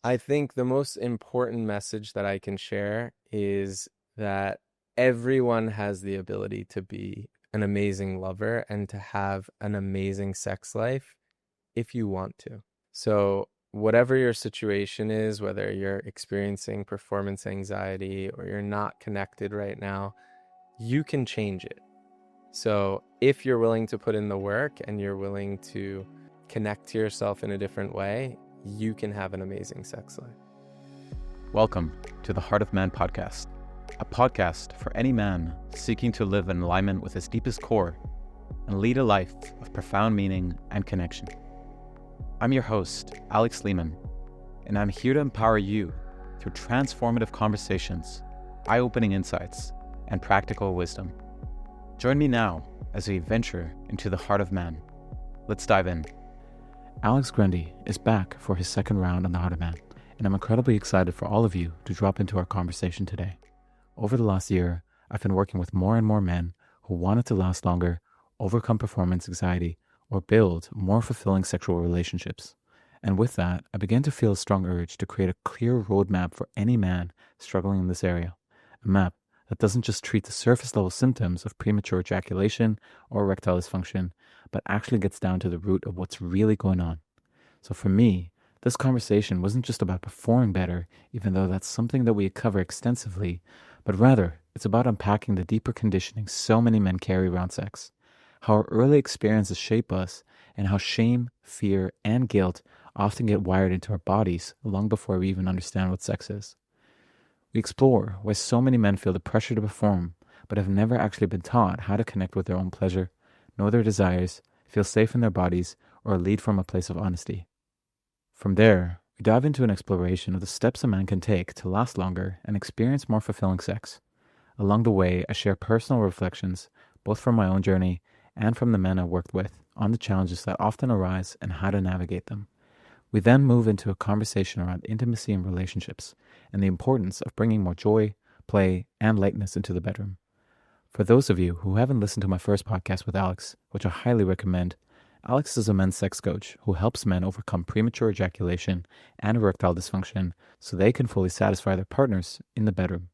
I think the most important message that I can share is that everyone has the ability to be an amazing lover and to have an amazing sex life if you want to. So, whatever your situation is, whether you're experiencing performance anxiety or you're not connected right now, you can change it. So, if you're willing to put in the work and you're willing to connect to yourself in a different way, you can have an amazing sex life. Welcome to the Heart of Man podcast, a podcast for any man seeking to live in alignment with his deepest core and lead a life of profound meaning and connection. I'm your host, Alex Lehman, and I'm here to empower you through transformative conversations, eye-opening insights, and practical wisdom. Join me now as we venture into the heart of man. Let's dive in. Alex Grendi is back for his second round on the Heart of Man, and I'm incredibly excited for all of you to drop into our conversation today. Over the last year, I've been working with more and more men who wanted to last longer, overcome performance anxiety, or build more fulfilling sexual relationships. And with that, I began to feel a strong urge to create a clear roadmap for any man struggling in this area. A map that doesn't just treat the surface level symptoms of premature ejaculation or erectile dysfunction, but actually gets down to the root of what's really going on. So for me, this conversation wasn't just about performing better, even though that's something that we cover extensively, but rather it's about unpacking the deeper conditioning so many men carry around sex, how our early experiences shape us, and how shame, fear, and guilt often get wired into our bodies long before we even understand what sex is. We explore why so many men feel the pressure to perform, but have never actually been taught how to connect with their own pleasure, know their desires, feel safe in their bodies, or lead from a place of honesty. From there, we dive into an exploration of the steps a man can take to last longer and experience more fulfilling sex. Along the way, I share personal reflections, both from my own journey and from the men I worked with, on the challenges that often arise and how to navigate them. We then move into a conversation around intimacy and relationships and the importance of bringing more joy, play, and lightness into the bedroom. For those of you who haven't listened to my first podcast with Alex, which I highly recommend, Alex is a men's sex coach who helps men overcome premature ejaculation and erectile dysfunction so they can fully satisfy their partners in the bedroom.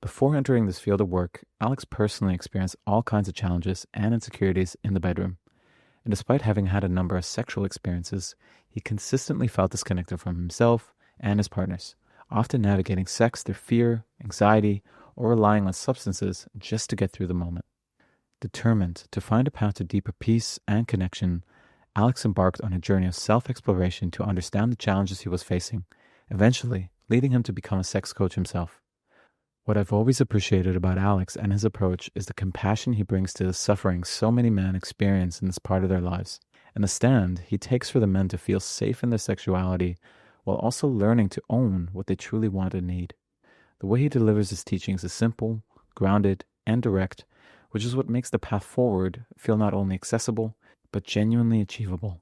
Before entering this field of work, Alex personally experienced all kinds of challenges and insecurities in the bedroom. And despite having had a number of sexual experiences, he consistently felt disconnected from himself and his partners, often navigating sex through fear, anxiety, or relying on substances just to get through the moment. Determined to find a path to deeper peace and connection, Alex embarked on a journey of self-exploration to understand the challenges he was facing, eventually leading him to become a sex coach himself. What I've always appreciated about Alex and his approach is the compassion he brings to the suffering so many men experience in this part of their lives, and the stand he takes for the men to feel safe in their sexuality while also learning to own what they truly want and need. The way he delivers his teachings is simple, grounded, and direct, which is what makes the path forward feel not only accessible, but genuinely achievable.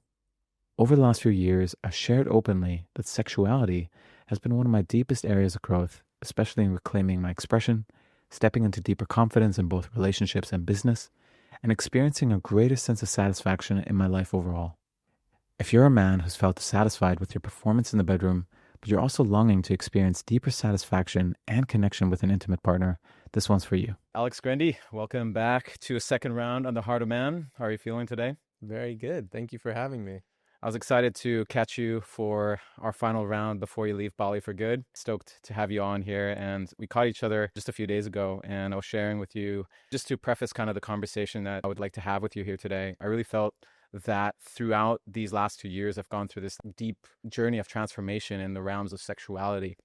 Over the last few years, I've shared openly that sexuality has been one of my deepest areas of growth, especially in reclaiming my expression, stepping into deeper confidence in both relationships and business, and experiencing a greater sense of satisfaction in my life overall. If you're a man who's felt dissatisfied with your performance in the bedroom, but you're also longing to experience deeper satisfaction and connection with an intimate partner, this one's for you. Alex Grendi, welcome back to a second round on the Heart of Man. How are you feeling today? Very good. Thank you for having me. I was excited to catch you for our final round before you leave Bali for good. Stoked to have you on here. And we caught each other just a few days ago, and I was sharing with you, just to preface kind of the conversation that I would like to have with you here today. I really felt that throughout these last 2 years, I've gone through this deep journey of transformation in the realms of sexuality.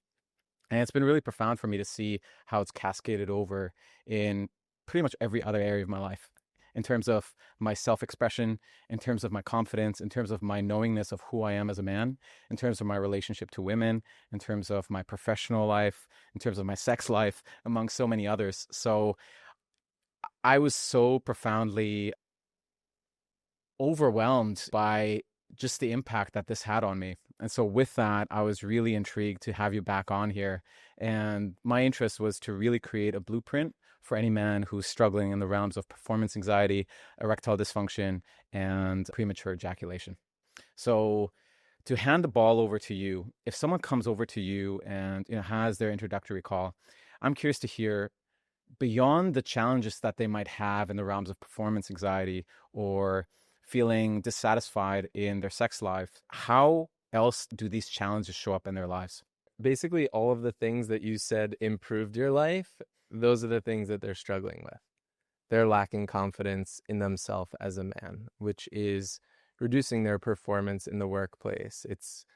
And it's been really profound for me to see how it's cascaded over in pretty much every other area of my life. In terms of my self-expression, in terms of my confidence, in terms of my knowingness of who I am as a man, in terms of my relationship to women, in terms of my professional life, in terms of my sex life, among so many others. So I was so profoundly overwhelmed by just the impact that this had on me. And so with that, I was really intrigued to have you back on here. And my interest was to really create a blueprint for any man who's struggling in the realms of performance anxiety, erectile dysfunction, and premature ejaculation. So to hand the ball over to you, if someone comes over to you and has their introductory call, I'm curious to hear, beyond the challenges that they might have in the realms of performance anxiety or feeling dissatisfied in their sex life, how else do these challenges show up in their lives? Basically, all of the things that you said improved your life, those are the things that they're struggling with. They're lacking confidence in themselves as a man, which is reducing their performance in the workplace. It's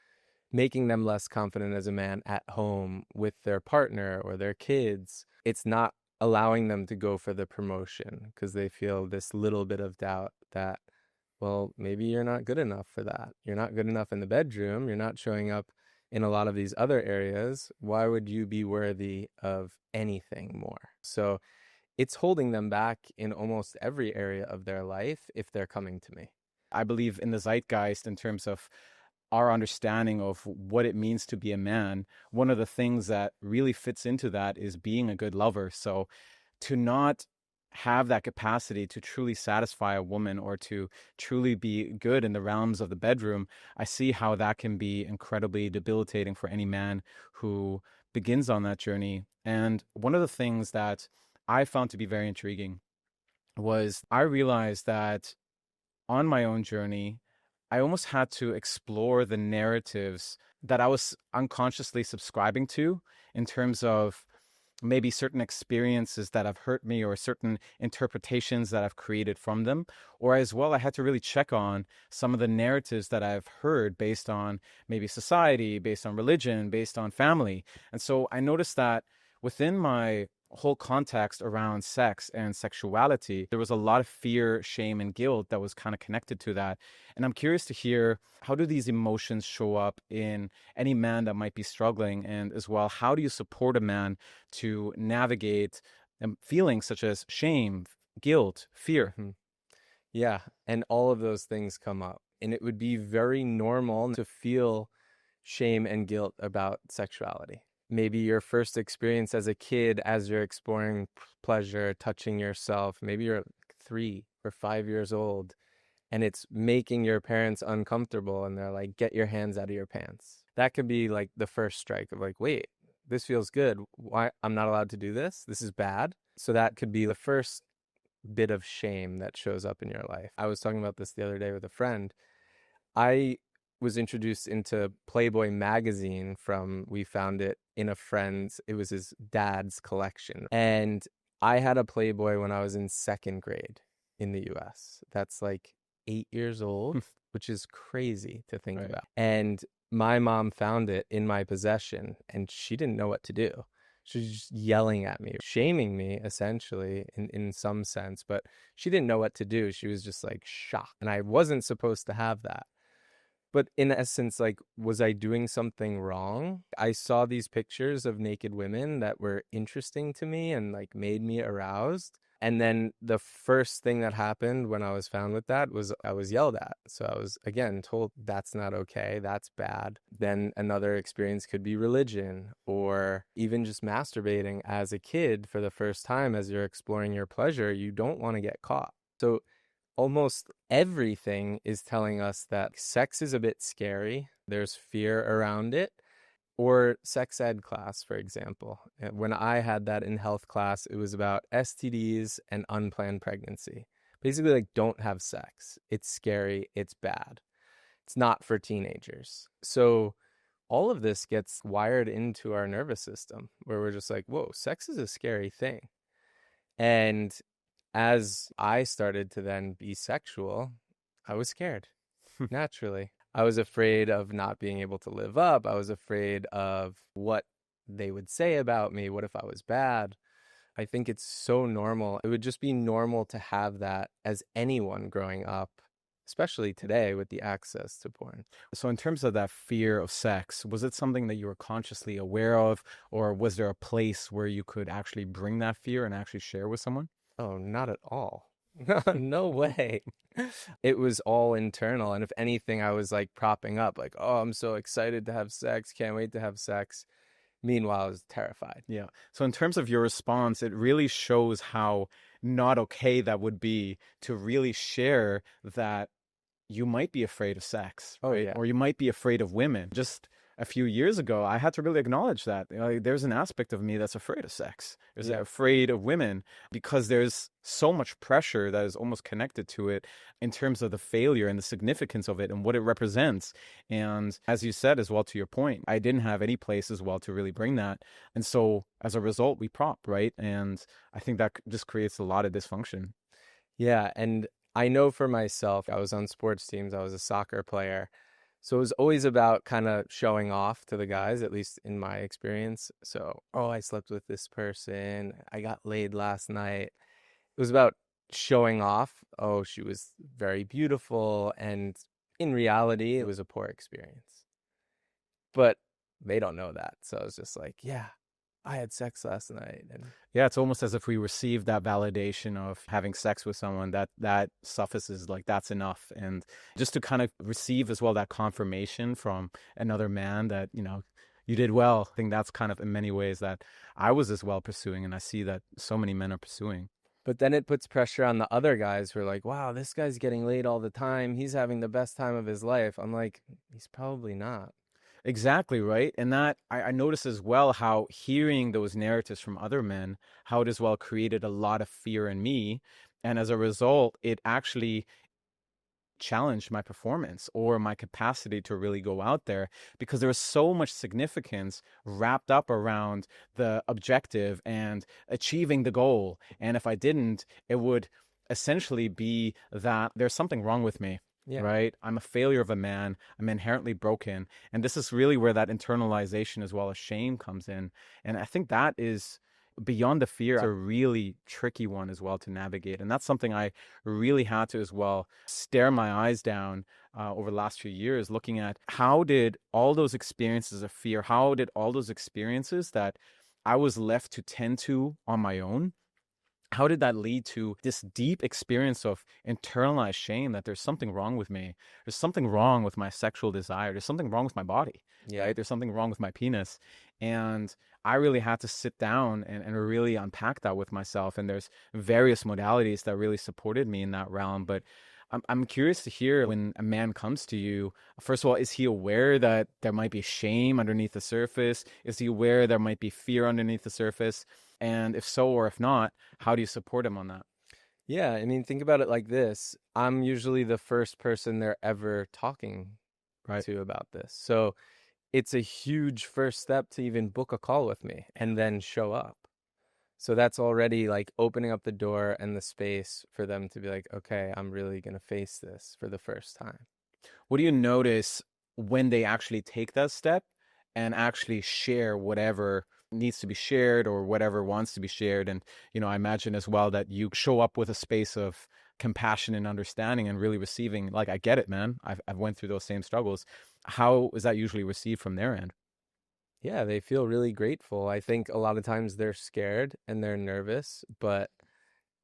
making them less confident as a man at home with their partner or their kids. It's not allowing them to go for the promotion because they feel this little bit of doubt that, well, maybe you're not good enough for that. You're not good enough in the bedroom. You're not showing up in a lot of these other areas. Why would you be worthy of anything more? So it's holding them back in almost every area of their life if they're coming to me. I believe in the zeitgeist in terms of our understanding of what it means to be a man. One of the things that really fits into that is being a good lover. So to not have that capacity to truly satisfy a woman or to truly be good in the realms of the bedroom, I see how that can be incredibly debilitating for any man who begins on that journey. And one of the things that I found to be very intriguing was I realized that on my own journey, I almost had to explore the narratives that I was unconsciously subscribing to in terms of maybe certain experiences that have hurt me or certain interpretations that I've created from them. Or as well, I had to really check on some of the narratives that I've heard based on maybe society, based on religion, based on family. And so I noticed that within my whole context around sex and sexuality, there was a lot of fear, shame, and guilt that was kind of connected to that. And I'm curious to hear, how do these emotions show up in any man that might be struggling? And as well, how do you support a man to navigate feelings such as shame, guilt, fear? Mhm. Yeah. And all of those things come up. And it would be very normal to feel shame and guilt about sexuality. Maybe your first experience as a kid, as you're exploring pleasure, touching yourself, maybe you're 3 or 5 years old, and it's making your parents uncomfortable, and they're like, get your hands out of your pants. That could be like the first strike of like, wait, this feels good. Why I'm not allowed to do this? This is bad. So that could be the first bit of shame that shows up in your life. I was talking about this the other day with a friend. I was introduced into Playboy magazine we found it in a friend's, it was his dad's collection. And I had a Playboy when I was in second grade in the US. That's like 8 years old, which is crazy to think about. And my mom found it in my possession and she didn't know what to do. She was just yelling at me, shaming me essentially in some sense, but she didn't know what to do. She was just like shocked. And I wasn't supposed to have that. But in essence, like, was I doing something wrong? I saw these pictures of naked women that were interesting to me and like made me aroused. And then the first thing that happened when I was found with that was I was yelled at. So I was, again, told that's not okay. That's bad. Then another experience could be religion or even just masturbating as a kid for the first time as you're exploring your pleasure. You don't want to get caught. So almost everything is telling us that sex is a bit scary. There's fear around it. Or sex ed class, for example. When I had that in health class, it was about STDs and unplanned pregnancy. Basically, like, don't have sex. It's scary. It's bad. It's not for teenagers. So all of this gets wired into our nervous system where we're just like, whoa, sex is a scary thing. And as I started to then be sexual, I was scared, naturally. I was afraid of not being able to live up. I was afraid of what they would say about me. What if I was bad? I think it's so normal. It would just be normal to have that as anyone growing up, especially today with the access to porn. So in terms of that fear of sex, was it something that you were consciously aware of, or was there a place where you could actually bring that fear and actually share with someone? Oh, not at all. No way. It was all internal. And if anything, I was like propping up, like, oh, I'm so excited to have sex. Can't wait to have sex. Meanwhile, I was terrified. Yeah. So in terms of your response, it really shows how not okay that would be to really share that you might be afraid of sex, Oh, right? yeah. Or you might be afraid of women. Just a few years ago, I had to really acknowledge that there's an aspect of me that's afraid of sex. There's Yeah. afraid of women because there's so much pressure that is almost connected to it in terms of the failure and the significance of it and what it represents. And as you said as well, to your point, I didn't have any place as well to really bring that. And so as a result, we prop, right? And I think that just creates a lot of dysfunction. Yeah. And I know for myself, I was on sports teams, I was a soccer player. So it was always about kind of showing off to the guys, at least in my experience. So, oh, I slept with this person. I got laid last night. It was about showing off. Oh, she was very beautiful. And in reality, it was a poor experience. But they don't know that. So I was just like, yeah, I had sex last night. And Yeah, it's almost as if we receive that validation of having sex with someone that suffices, like that's enough. And just to kind of receive as well that confirmation from another man that, you did well. I think that's kind of in many ways that I was as well pursuing, and I see that so many men are pursuing. but then it puts pressure on the other guys who are like, wow, this guy's getting laid all the time. He's having the best time of his life. I'm like, he's probably not. Exactly, right. And that I notice as well how hearing those narratives from other men, how it as well created a lot of fear in me. And as a result, it actually challenged my performance or my capacity to really go out there because there was so much significance wrapped up around the objective and achieving the goal. And if I didn't, it would essentially be that there's something wrong with me. Yeah. Right? I'm a failure of a man. I'm inherently broken. And this is really where that internalization as well as shame comes in. And I think that is beyond the fear, a really tricky one as well to navigate. And that's something I really had to as well stare my eyes down over the last few years, looking at how did all those experiences of fear, how did all those experiences that I was left to tend to on my own, how did that lead to this deep experience of internalized shame that there's something wrong with me? There's something wrong with my sexual desire. There's something wrong with my body, Yeah. right? There's something wrong with my penis. And I really had to sit down and really unpack that with myself. And there's various modalities that really supported me in that realm. But I'm curious to hear when a man comes to you, first of all, is he aware that there might be shame underneath the surface? Is he aware there might be fear underneath the surface? And if so, or if not, how do you support him on that? Yeah. I mean, think about it like this. I'm usually the first person they're ever talking Right. to about this. So it's a huge first step to even book a call with me and then show up. So that's already like opening up the door and the space for them to be like, okay, I'm really going to face this for the first time. What do you notice when they actually take that step and actually share whatever needs to be shared or whatever wants to be shared? And, I imagine as well that you show up with a space of compassion and understanding and really receiving, like, I get it, man. I've went through those same struggles. How is that usually received from their end? Yeah, they feel really grateful. I think a lot of times they're scared and they're nervous, but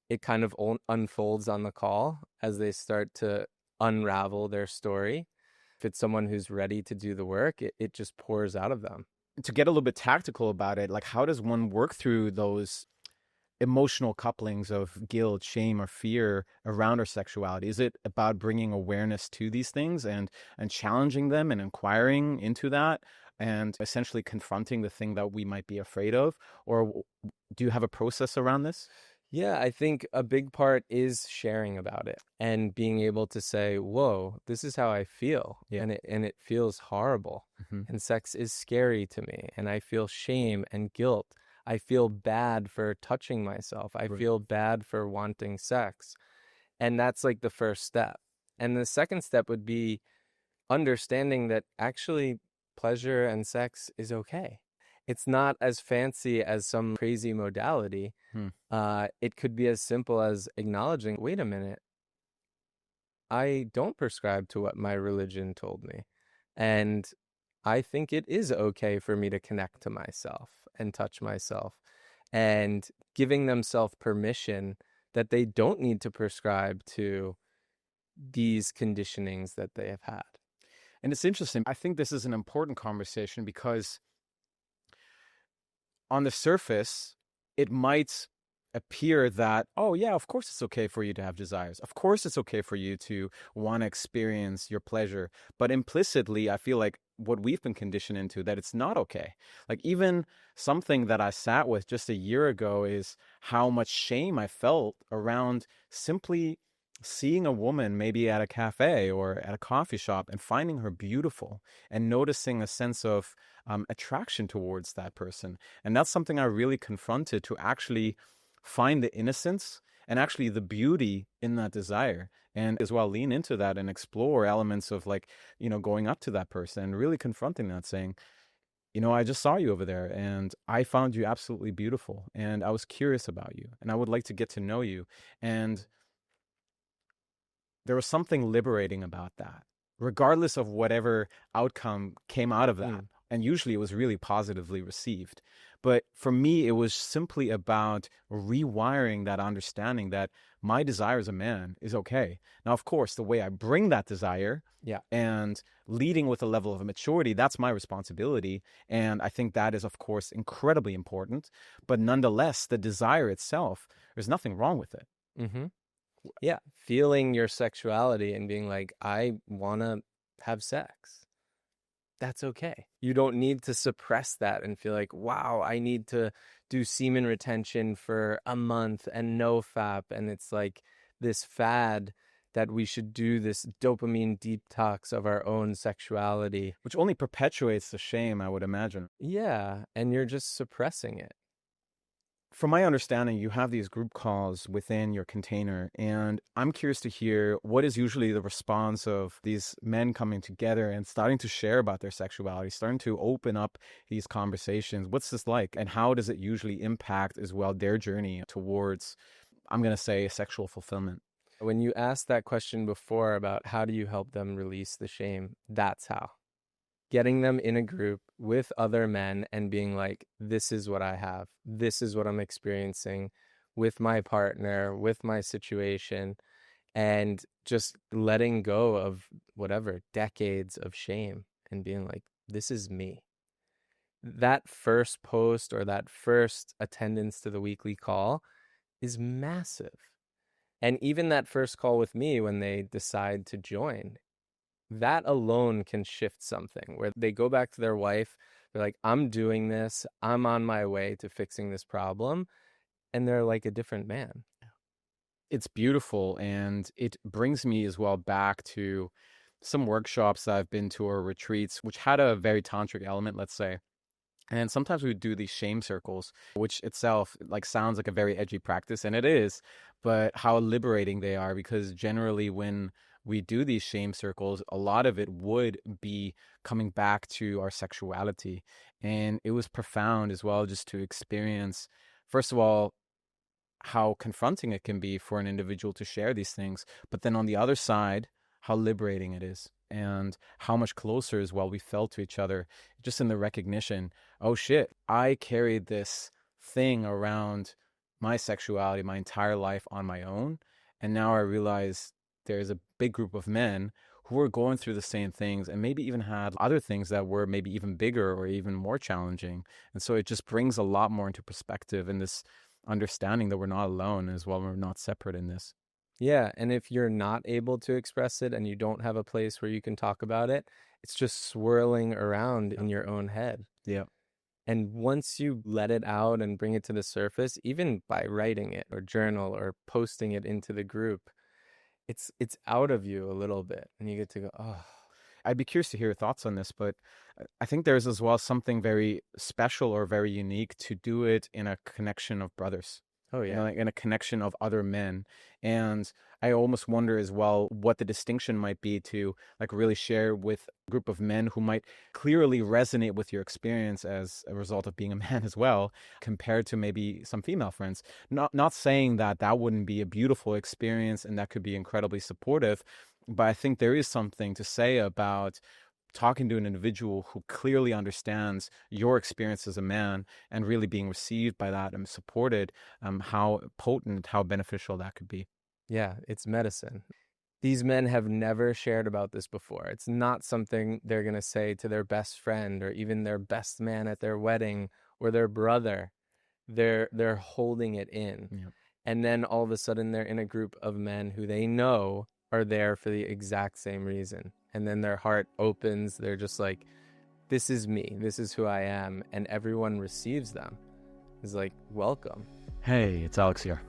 it kind of unfolds on the call as they start to unravel their story. If it's someone who's ready to do the work, it just pours out of them. To get a little bit tactical about it, like how does one work through those emotional couplings of guilt, shame, or fear around our sexuality? Is it about bringing awareness to these things and challenging them and inquiring into that and essentially confronting the thing that we might be afraid of? Or do you have a process around this? Yeah, I think a big part is sharing about it and being able to say, "Whoa, this is how I feel." Yeah. And it feels horrible. Mm-hmm. And sex is scary to me, and I feel shame and guilt. I feel bad for touching myself. I Right. feel bad for wanting sex. And that's like the first step. And the second step would be understanding that actually pleasure and sex is okay. It's not as fancy as some crazy modality. Hmm. It could be as simple as acknowledging, wait a minute, I don't prescribe to what my religion told me. And I think it is okay for me to connect to myself and touch myself, and giving themselves permission that they don't need to prescribe to these conditionings that they have had. And it's interesting. I think this is an important conversation because on the surface, it might appear that, oh yeah, of course it's okay for you to have desires. Of course it's okay for you to want to experience your pleasure. But implicitly, I feel like what we've been conditioned into, that it's not okay. Like even something that I sat with just a year ago is how much shame I felt around simply seeing a woman maybe at a cafe or at a coffee shop and finding her beautiful and noticing a sense of attraction towards that person. And that's something I really confronted, to actually find the innocence and actually the beauty in that desire, and as well lean into that and explore elements of, like, going up to that person and really confronting that, saying, I just saw you over there and I found you absolutely beautiful and I was curious about you and I would like to get to know you. And there was something liberating about that, regardless of whatever outcome came out of that. Mm. And usually it was really positively received. But for me, it was simply about rewiring that understanding that my desire as a man is okay. Now, of course, the way I bring that desire Yeah. and leading with a level of maturity, that's my responsibility. And I think that is, of course, incredibly important. But nonetheless, the desire itself, there's nothing wrong with it. Mm-hmm. Yeah. Feeling your sexuality and being like, I want to have sex. That's okay. You don't need to suppress that and feel like, wow, I need to do semen retention for a month and no FAP. And it's like this fad that we should do this dopamine detox of our own sexuality. Which only perpetuates the shame, I would imagine. Yeah. And you're just suppressing it. From my understanding, you have these group calls within your container, and I'm curious to hear what is usually the response of these men coming together and starting to share about their sexuality, starting to open up these conversations. What's this like, and how does it usually impact as well their journey towards, I'm going to say, sexual fulfillment? When you asked that question before about how do you help them release the shame, that's how. Getting them in a group with other men and being like, this is what I have. This is what I'm experiencing with my partner, with my situation, and just letting go of whatever decades of shame and being like, this is me. That first post or that first attendance to the weekly call is massive. And even that first call with me when they decide to join, that alone can shift something where they go back to their wife. They're like, I'm doing this. I'm on my way to fixing this problem. And they're like a different man. It's beautiful, and it brings me as well back to some workshops I've been to, or retreats, which had a very tantric element, let's say. And sometimes we would do these shame circles, which itself like sounds like a very edgy practice, and it is, but how liberating they are, because generally when we do these shame circles, a lot of it would be coming back to our sexuality. And it was profound as well, just to experience, first of all, how confronting it can be for an individual to share these things, but then on the other side, how liberating it is, and how much closer as well we felt to each other, just in the recognition, oh shit, I carried this thing around my sexuality my entire life on my own, and now I realize there's a big group of men who are going through the same things and maybe even had other things that were maybe even bigger or even more challenging. And so it just brings a lot more into perspective, and this understanding that we're not alone as well, we're not separate in this. Yeah. And if you're not able to express it and you don't have a place where you can talk about it, it's just swirling around in your own head. Yeah. And once you let it out and bring it to the surface, even by writing it or journal or posting it into the group, it's out of you a little bit and you get to go, oh. I'd be curious to hear your thoughts on this, but I think there's as well something very special or very unique to do it in a connection of brothers. Oh, yeah. Like in a connection of other men. And I almost wonder as well what the distinction might be to like really share with a group of men who might clearly resonate with your experience as a result of being a man as well, compared to maybe some female friends. Not saying that that wouldn't be a beautiful experience and that could be incredibly supportive, but I think there is something to say about talking to an individual who clearly understands your experience as a man and really being received by that and supported, how potent, how beneficial that could be. Yeah, it's medicine. These men have never shared about this before. It's not something they're going to say to their best friend or even their best man at their wedding or their brother. they're holding it in. Yeah. And then all of a sudden they're in a group of men who they know are there for the exact same reason. And then their heart opens. They're just like, this is me. This is who I am. And everyone receives them. It's like, welcome. Hey, it's Alex here.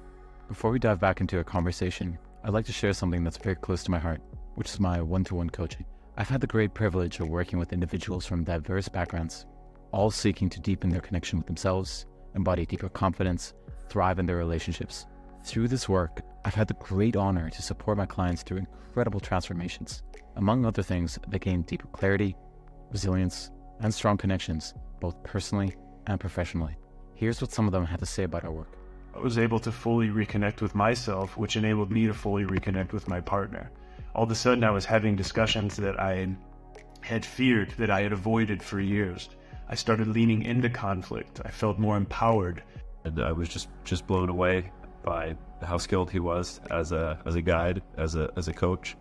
Before we dive back into our conversation, I'd like to share something that's very close to my heart, which is my one-to-one coaching. I've had the great privilege of working with individuals from diverse backgrounds, all seeking to deepen their connection with themselves, embody deeper confidence, thrive in their relationships. Through this work, I've had the great honor to support my clients through incredible transformations. Among other things, they gain deeper clarity, resilience, and strong connections, both personally and professionally. Here's what some of them had to say about our work. I was able to fully reconnect with myself, which enabled me to fully reconnect with my partner. All of a sudden, I was having discussions that I had feared, that I had avoided for years. I started leaning into conflict. I felt more empowered. And I was just blown away by how skilled he was as a guide, as a coach.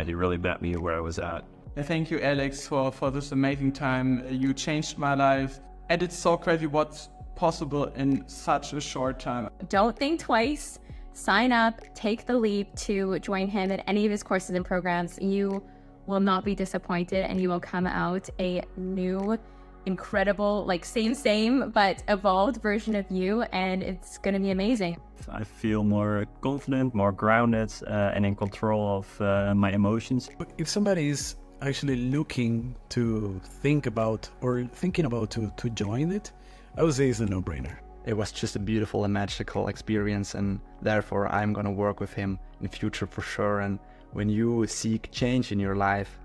He really met me where I was at. Thank you, Alex, for this amazing time. You changed my life, and it's so crazy what's possible in such a short time. Don't think twice. Sign up, take the leap to join him at any of his courses and programs. You will not be disappointed, and you will come out a new, incredible, like same, but evolved version of you, and it's going to be amazing. I feel more confident, more grounded, and in control of my emotions. If somebody is actually looking to think about or thinking about to join it, I would say it's a no-brainer. It was just a beautiful and magical experience, and therefore I'm going to work with him in the future for sure. And when you seek change in your life,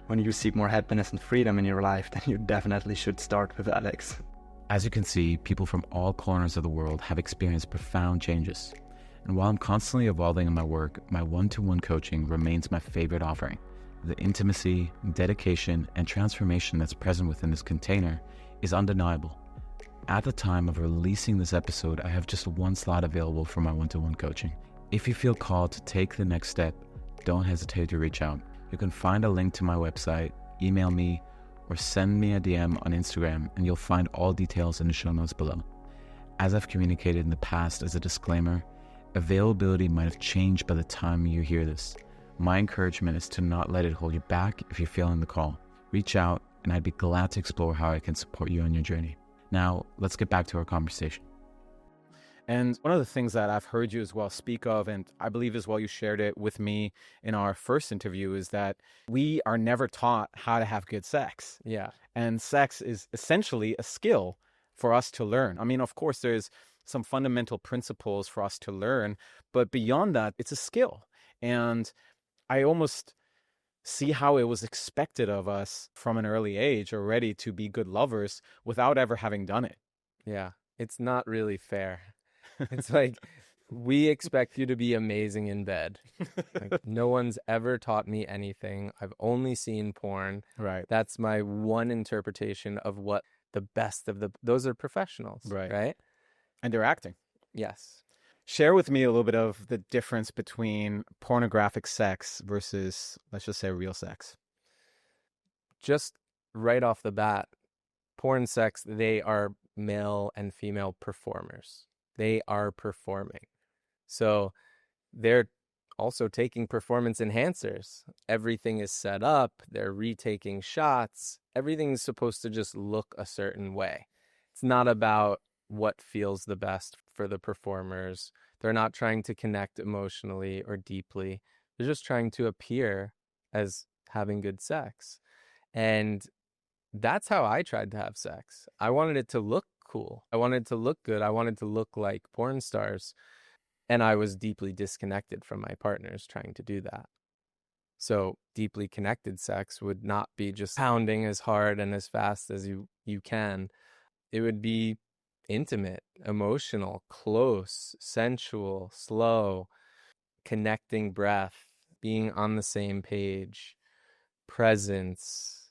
when you seek more happiness and freedom in your life, then you definitely should start with Alex. As you can see, people from all corners of the world have experienced profound changes. And while I'm constantly evolving in my work, my one-to-one coaching remains my favorite offering. The intimacy, dedication, and transformation that's present within this container is undeniable. At the time of releasing this episode, I have just one slot available for my one-to-one coaching. If you feel called to take the next step, don't hesitate to reach out. You can find a link to my website, email me, or send me a DM on Instagram, and you'll find all details in the show notes below. As I've communicated in the past as a disclaimer, availability might have changed by the time you hear this. My encouragement is to not let it hold you back if you're feeling the call. Reach out, and I'd be glad to explore how I can support you on your journey. Now, let's get back to our conversation. And one of the things that I've heard you as well speak of, and I believe as well you shared it with me in our first interview, is that we are never taught how to have good sex. Yeah. And sex is essentially a skill for us to learn. I mean, of course, there's some fundamental principles for us to learn, but beyond that, it's a skill. And I almost see how it was expected of us from an early age already to be good lovers without ever having done it. Yeah. It's not really fair. It's like, we expect you to be amazing in bed. Like, no one's ever taught me anything. I've only seen porn. Right. That's my one interpretation of what the best of those are professionals. Right. And they're acting. Yes. Share with me a little bit of the difference between pornographic sex versus, let's just say, real sex. Just right off the bat, porn sex, they are male and female performers. They are performing. So they're also taking performance enhancers. Everything is set up. They're retaking shots. Everything's supposed to just look a certain way. It's not about what feels the best for the performers. They're not trying to connect emotionally or deeply. They're just trying to appear as having good sex. And that's how I tried to have sex. I wanted it to look cool. I wanted it to look good. I wanted to look like porn stars. And I was deeply disconnected from my partners trying to do that. So deeply connected sex would not be just pounding as hard and as fast as you can. It would be intimate, emotional, close, sensual, slow, connecting breath, being on the same page, presence,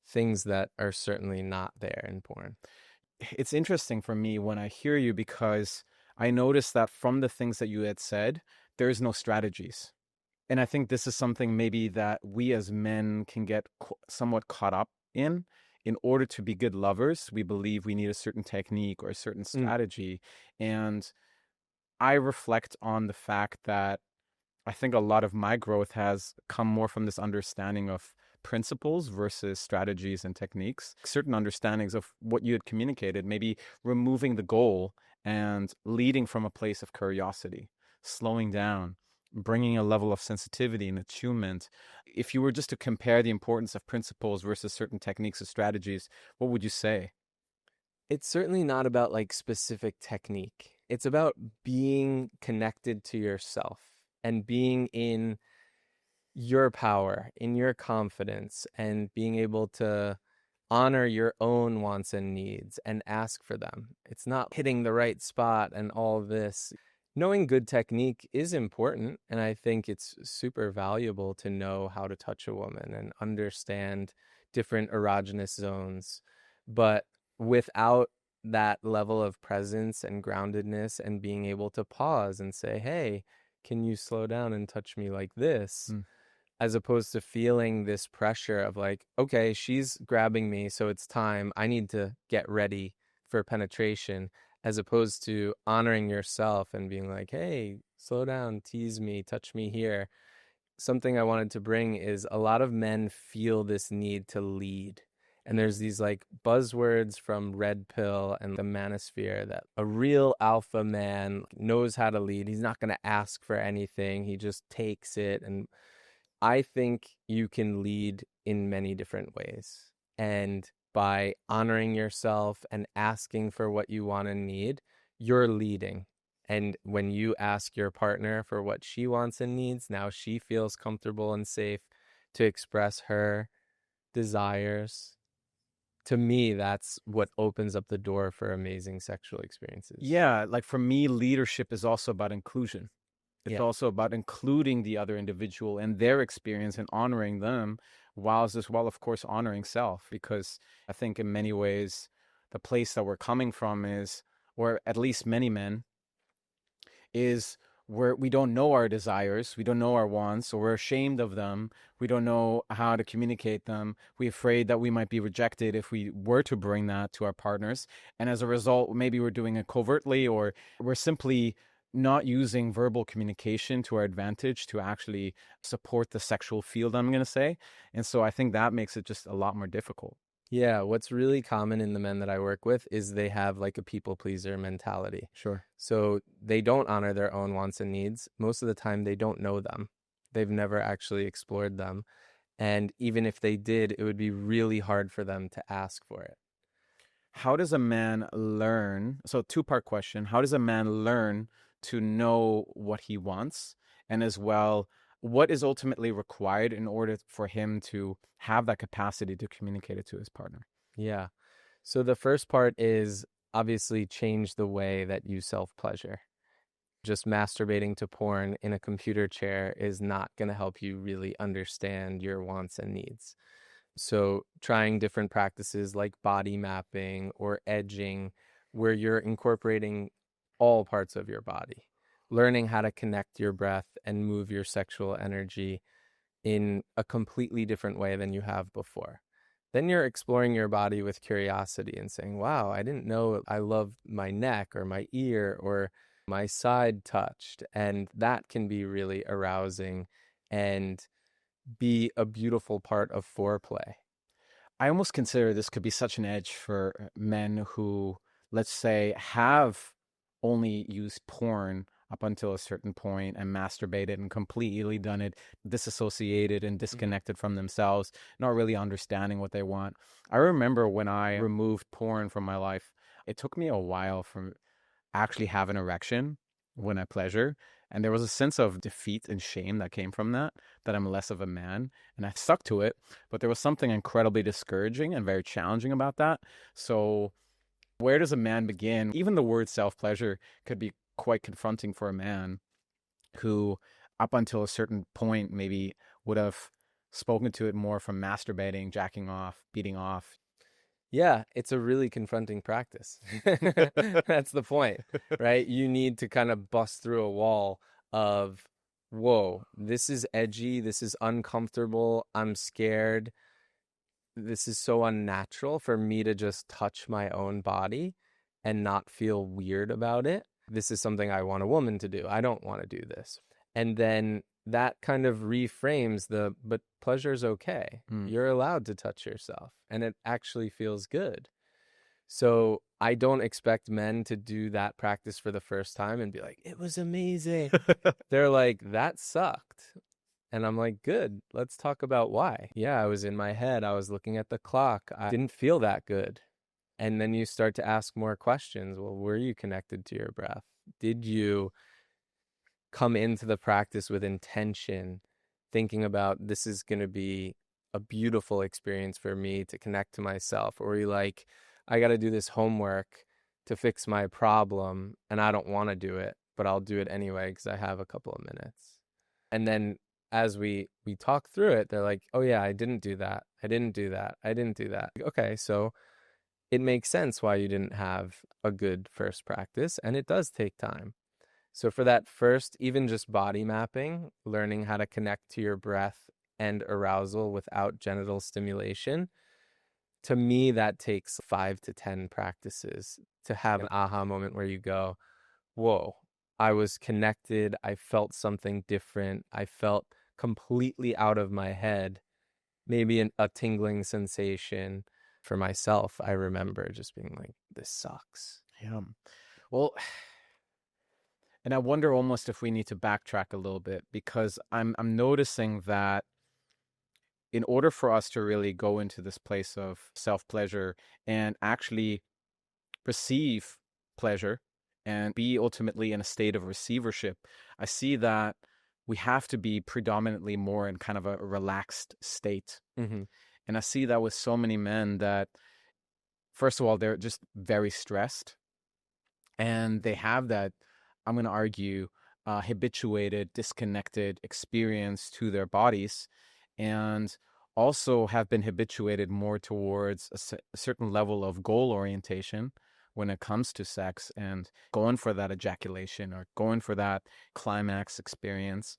things that are certainly not there in porn. It's interesting for me when I hear you because I noticed that from the things that you had said, there's no strategies. And I think this is something maybe that we as men can get somewhat caught up in in order to be good lovers, we believe we need a certain technique or a certain strategy. And I reflect on the fact that I think a lot of my growth has come more from this understanding of principles versus strategies and techniques, certain understandings of what you had communicated, maybe removing the goal and leading from a place of curiosity, slowing down, bringing a level of sensitivity and attunement. If you were just to compare the importance of principles versus certain techniques or strategies, what would you say? It's certainly not about like specific technique. It's about being connected to yourself and being in your power, in your confidence, and being able to honor your own wants and needs and ask for them. It's not hitting the right spot and all this. Knowing good technique is important, and I think it's super valuable to know how to touch a woman and understand different erogenous zones. But without that level of presence and groundedness and being able to pause and say, hey, can you slow down and touch me like this? As opposed to feeling this pressure of like, okay, she's grabbing me, so it's time. I need to get ready for penetration, as opposed to honoring yourself and being like, hey, slow down, tease me, touch me here. Something I wanted to bring is a lot of men feel this need to lead. And there's these like buzzwords from Red Pill and the manosphere that a real alpha man knows how to lead. He's not going to ask for anything. He just takes it. And I think you can lead in many different ways. And by honoring yourself and asking for what you want and need, you're leading. And when you ask your partner for what she wants and needs, now she feels comfortable and safe to express her desires. To me, that's what opens up the door for amazing sexual experiences. Yeah, like for me, leadership is also about inclusion. It's also about including the other individual and their experience and honoring them, whilst as well, of course, honoring self. Because I think in many ways, the place that we're coming from is, or at least many men, is where we don't know our desires, we don't know our wants, or we're ashamed of them. We don't know how to communicate them. We're afraid that we might be rejected if we were to bring that to our partners. And as a result, maybe we're doing it covertly, or we're simply not using verbal communication to our advantage to actually support the sexual field, I'm going to say. And so I think that makes it just a lot more difficult. Yeah, what's really common in the men that I work with is they have like a people pleaser mentality. Sure. So they don't honor their own wants and needs. Most of the time, they don't know them. They've never actually explored them. And even if they did, it would be really hard for them to ask for it. How does a man learn? So, two-part question. How does a man learn to know what he wants? And as well, what is ultimately required in order for him to have that capacity to communicate it to his partner? Yeah. So the first part is obviously change the way that you self-pleasure. Just masturbating to porn in a computer chair is not going to help you really understand your wants and needs. So trying different practices like body mapping or edging, where you're incorporating all parts of your body, learning how to connect your breath and move your sexual energy in a completely different way than you have before. Then you're exploring your body with curiosity and saying, wow, I didn't know I loved my neck or my ear or my side touched. And that can be really arousing and be a beautiful part of foreplay. I almost consider this could be such an edge for men who, let's say, have only used porn up until a certain point and masturbated and completely done it disassociated and disconnected from themselves, not really understanding what they want. I remember when I removed porn from my life, it took me a while from actually have an erection when I pleasure. And there was a sense of defeat and shame that came from that I'm less of a man. And I stuck to it. But there was something incredibly discouraging and very challenging about that. So where does a man begin? Even the word self-pleasure could be quite confronting for a man who, up until a certain point, maybe would have spoken to it more from masturbating, jacking off, beating off. Yeah, it's a really confronting practice. That's the point, right? You need to kind of bust through a wall of, whoa, this is edgy, this is uncomfortable, I'm scared. this is so unnatural for me to just touch my own body and not feel weird about it. This is something I want a woman to do. I don't want to do this. And then that kind of reframes but pleasure's okay. You're allowed to touch yourself and it actually feels good. So I don't expect men to do that practice for the first time and be like, it was amazing. They're like, that sucked. And I'm like, good, let's talk about why. Yeah, I was in my head. I was looking at the clock. I didn't feel that good. And then you start to ask more questions. Well, were you connected to your breath? Did you come into the practice with intention, thinking about this is going to be a beautiful experience for me to connect to myself? Or were you like, I got to do this homework to fix my problem and I don't want to do it, but I'll do it anyway because I have a couple of minutes. And then as we talk through it, they're like, oh yeah, I didn't do that. I didn't do that. I didn't do that. Okay, so it makes sense why you didn't have a good first practice, and it does take time. So for that first, even just body mapping, learning how to connect to your breath and arousal without genital stimulation, to me, that takes 5 to 10 practices to have an aha moment where you go, whoa, I was connected. I felt something different. I felt completely out of my head, maybe a tingling sensation. For myself, I remember just being like, this sucks. Yeah. Well, and I wonder almost if we need to backtrack a little bit, because I'm noticing that in order for us to really go into this place of self-pleasure and actually receive pleasure and be ultimately in a state of receivership, I see that we have to be predominantly more in kind of a relaxed state. Mm-hmm. And I see that with so many men that, first of all, they're just very stressed. And they have that, I'm going to argue, habituated, disconnected experience to their bodies. And also have been habituated more towards a certain level of goal orientation when it comes to sex and going for that ejaculation or going for that climax experience.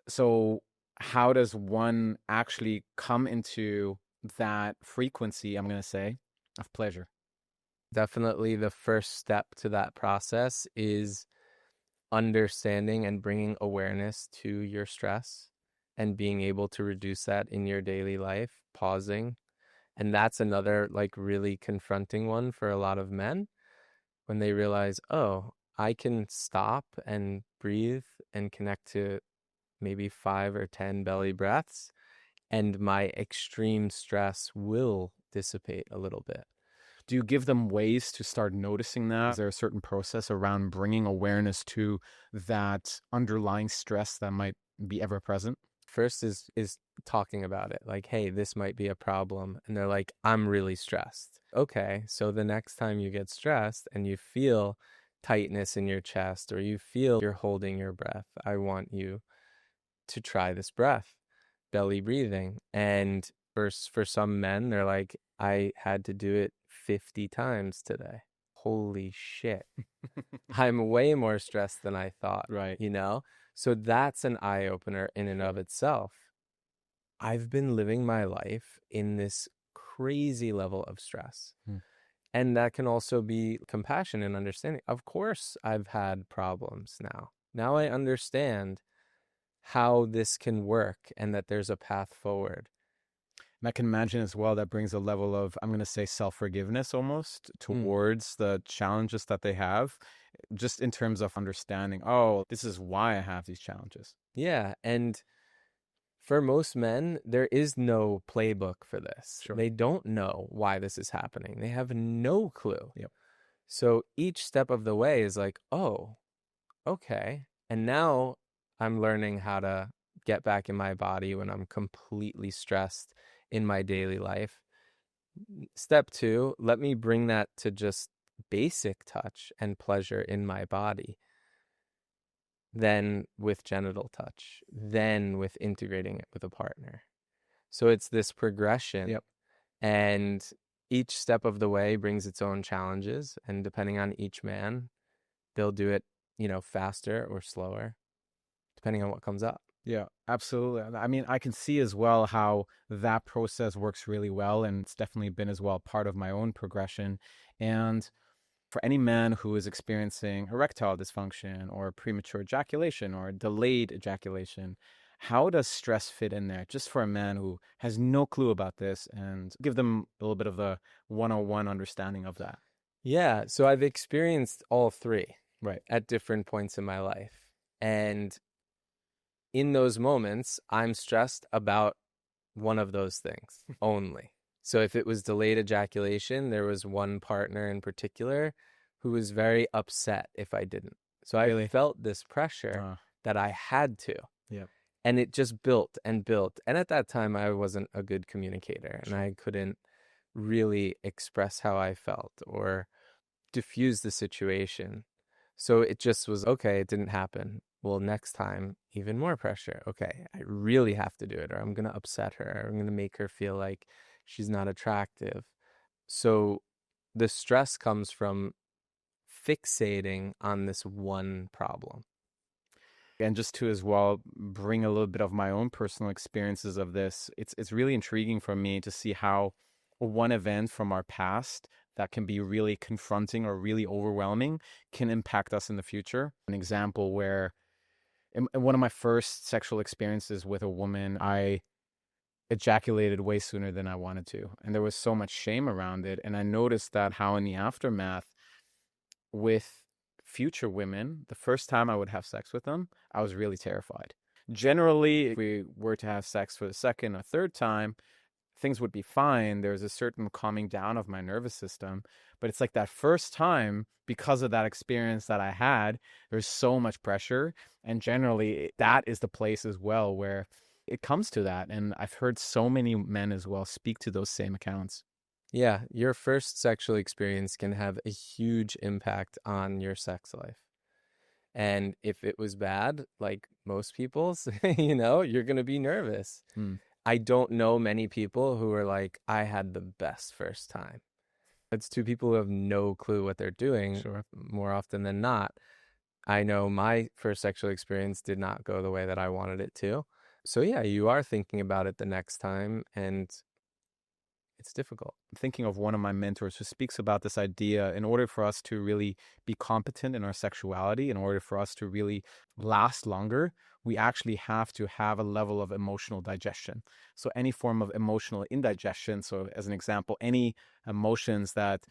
So how does one actually come into that frequency, I'm going to say, of pleasure? Definitely the first step to that process is understanding and bringing awareness to your stress and being able to reduce that in your daily life, pausing. And that's another like really confronting one for a lot of men when they realize, oh, I can stop and breathe and connect to maybe 5 or 10 belly breaths, and my extreme stress will dissipate a little bit. Do you give them ways to start noticing that? Is there a certain process around bringing awareness to that underlying stress that might be ever present? First is talking about it. Like, hey, this might be a problem. And they're like, I'm really stressed. Okay, so the next time you get stressed and you feel tightness in your chest or you feel you're holding your breath, I want you to try this breath, belly breathing. And for some men, they're like, I had to do it 50 times today. Holy shit. I'm way more stressed than I thought. Right. You know? So that's an eye-opener in and of itself. I've been living my life in this crazy level of stress. And that can also be compassion and understanding. Of course, I've had problems now. Now I understand how this can work and that there's a path forward. And I can imagine as well that brings a level of, I'm going to say, self-forgiveness almost towards the challenges that they have, just in terms of understanding, oh, this is why I have these challenges. Yeah. And for most men, there is no playbook for this. Sure. They don't know why this is happening. They have no clue. Yep. So each step of the way is like, oh, okay. And now I'm learning how to get back in my body when I'm completely stressed in my daily life. Step 2, let me bring that to just basic touch and pleasure in my body. Then with genital touch, then with integrating it with a partner. So it's this progression. Yep. And each step of the way brings its own challenges. And depending on each man, they'll do it, faster or slower, depending on what comes up. Yeah. Absolutely. I mean, I can see as well how that process works really well, and it's definitely been as well part of my own progression. And for any man who is experiencing erectile dysfunction or premature ejaculation or delayed ejaculation, how does stress fit in there? Just for a man who has no clue about this, and give them a little bit of the 101 understanding of that. Yeah, so I've experienced all three Right. at different points in my life. And in those moments, I'm stressed about one of those things only. So if it was delayed ejaculation, there was one partner in particular who was very upset if I didn't. So I felt this pressure that I had to. Yeah. And it just built and built. And at that time, I wasn't a good communicator, and I couldn't really express how I felt or diffuse the situation. So it just was, okay, it didn't happen. Well, next time, even more pressure. Okay, I really have to do it, or I'm going to upset her. Or I'm going to make her feel like she's not attractive. So the stress comes from fixating on this one problem. And just to as well bring a little bit of my own personal experiences of this, it's really intriguing for me to see how one event from our past that can be really confronting or really overwhelming can impact us in the future. An example where in one of my first sexual experiences with a woman, I ejaculated way sooner than I wanted to. And there was so much shame around it. And I noticed that how in the aftermath with future women, the first time I would have sex with them, I was really terrified. Generally, if we were to have sex for the second or third time, things would be fine. There's a certain calming down of my nervous system. But it's like that first time, because of that experience that I had, there's so much pressure. And generally, that is the place as well where it comes to that. And I've heard so many men as well speak to those same accounts. Yeah, your first sexual experience can have a huge impact on your sex life. And if it was bad, like most people's, you're going to be nervous. I don't know many people who are like, I had the best first time. It's two people who have no clue what they're doing more often than not. I know my first sexual experience did not go the way that I wanted it to. So yeah, you are thinking about it the next time, and it's difficult. I'm thinking of one of my mentors who speaks about this idea. In order for us to really be competent in our sexuality, in order for us to really last longer, we actually have to have a level of emotional digestion. So any form of emotional indigestion, so as an example, any emotions that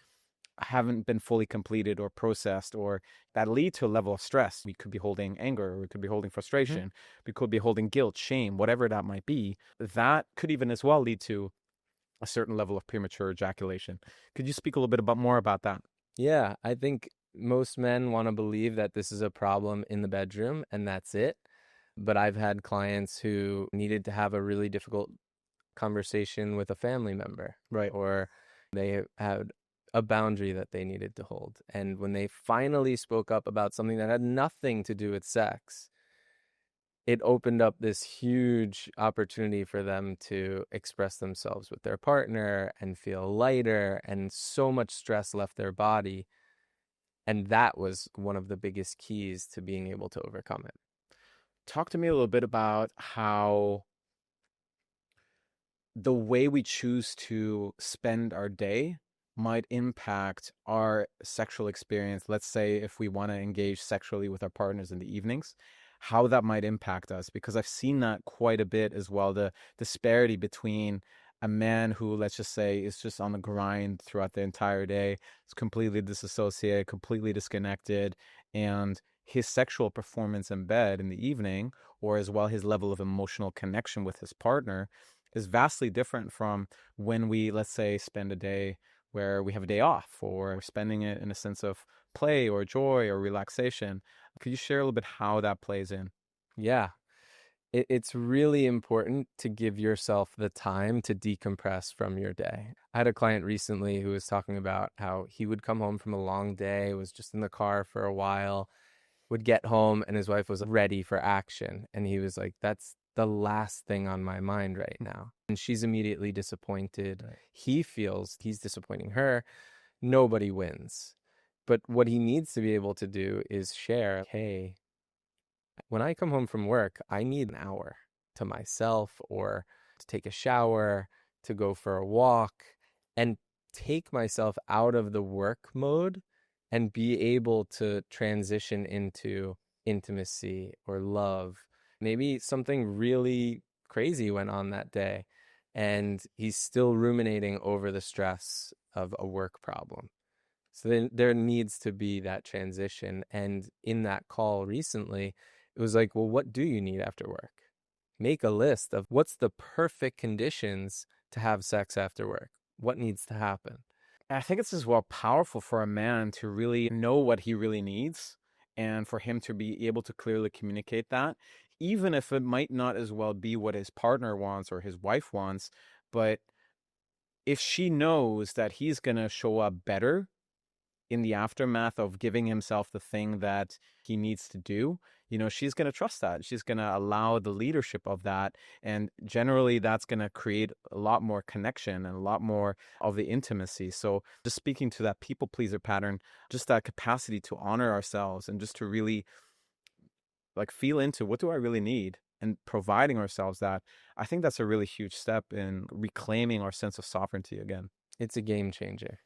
haven't been fully completed or processed or that lead to a level of stress. We could be holding anger, or we could be holding frustration, we could be holding guilt, shame, whatever that might be. That could even as well lead to a certain level of premature ejaculation. Could you speak a little bit more about that? Yeah, I think most men want to believe that this is a problem in the bedroom and that's it. But I've had clients who needed to have a really difficult conversation with a family member. Right. Or they had a boundary that they needed to hold. And when they finally spoke up about something that had nothing to do with sex, it opened up this huge opportunity for them to express themselves with their partner and feel lighter, and so much stress left their body. And that was one of the biggest keys to being able to overcome it. Talk to me a little bit about how the way we choose to spend our day might impact our sexual experience. Let's say if we want to engage sexually with our partners in the evenings, how that might impact us, because I've seen that quite a bit as well, the disparity between a man who, let's just say, is just on the grind throughout the entire day, is completely disassociated, completely disconnected, and his sexual performance in bed in the evening, or as well his level of emotional connection with his partner, is vastly different from when we, let's say, spend a day where we have a day off, or we're spending it in a sense of play or joy or relaxation. Could you share a little bit how that plays in? Yeah. It's really important to give yourself the time to decompress from your day. I had a client recently who was talking about how he would come home from a long day, was just in the car for a while, would get home, and his wife was ready for action. And he was like, that's the last thing on my mind right now. And she's immediately disappointed. Right. He feels he's disappointing her. Nobody wins. But what he needs to be able to do is share, hey, when I come home from work, I need an hour to myself or to take a shower, to go for a walk, and take myself out of the work mode and be able to transition into intimacy or love. Maybe something really crazy went on that day and he's still ruminating over the stress of a work problem. So then there needs to be that transition. And in that call recently, it was like, well, what do you need after work? Make a list of what's the perfect conditions to have sex after work. What needs to happen? I think it's as well powerful for a man to really know what he really needs and for him to be able to clearly communicate that, even if it might not as well be what his partner wants or his wife wants. But if she knows that he's going to show up better in the aftermath of giving himself the thing that he needs to do, she's going to trust that. She's going to allow the leadership of that. And generally, that's going to create a lot more connection and a lot more of the intimacy. So just speaking to that people pleaser pattern, just that capacity to honor ourselves and just to really like feel into what do I really need and providing ourselves that, I think that's a really huge step in reclaiming our sense of sovereignty again. It's a game changer.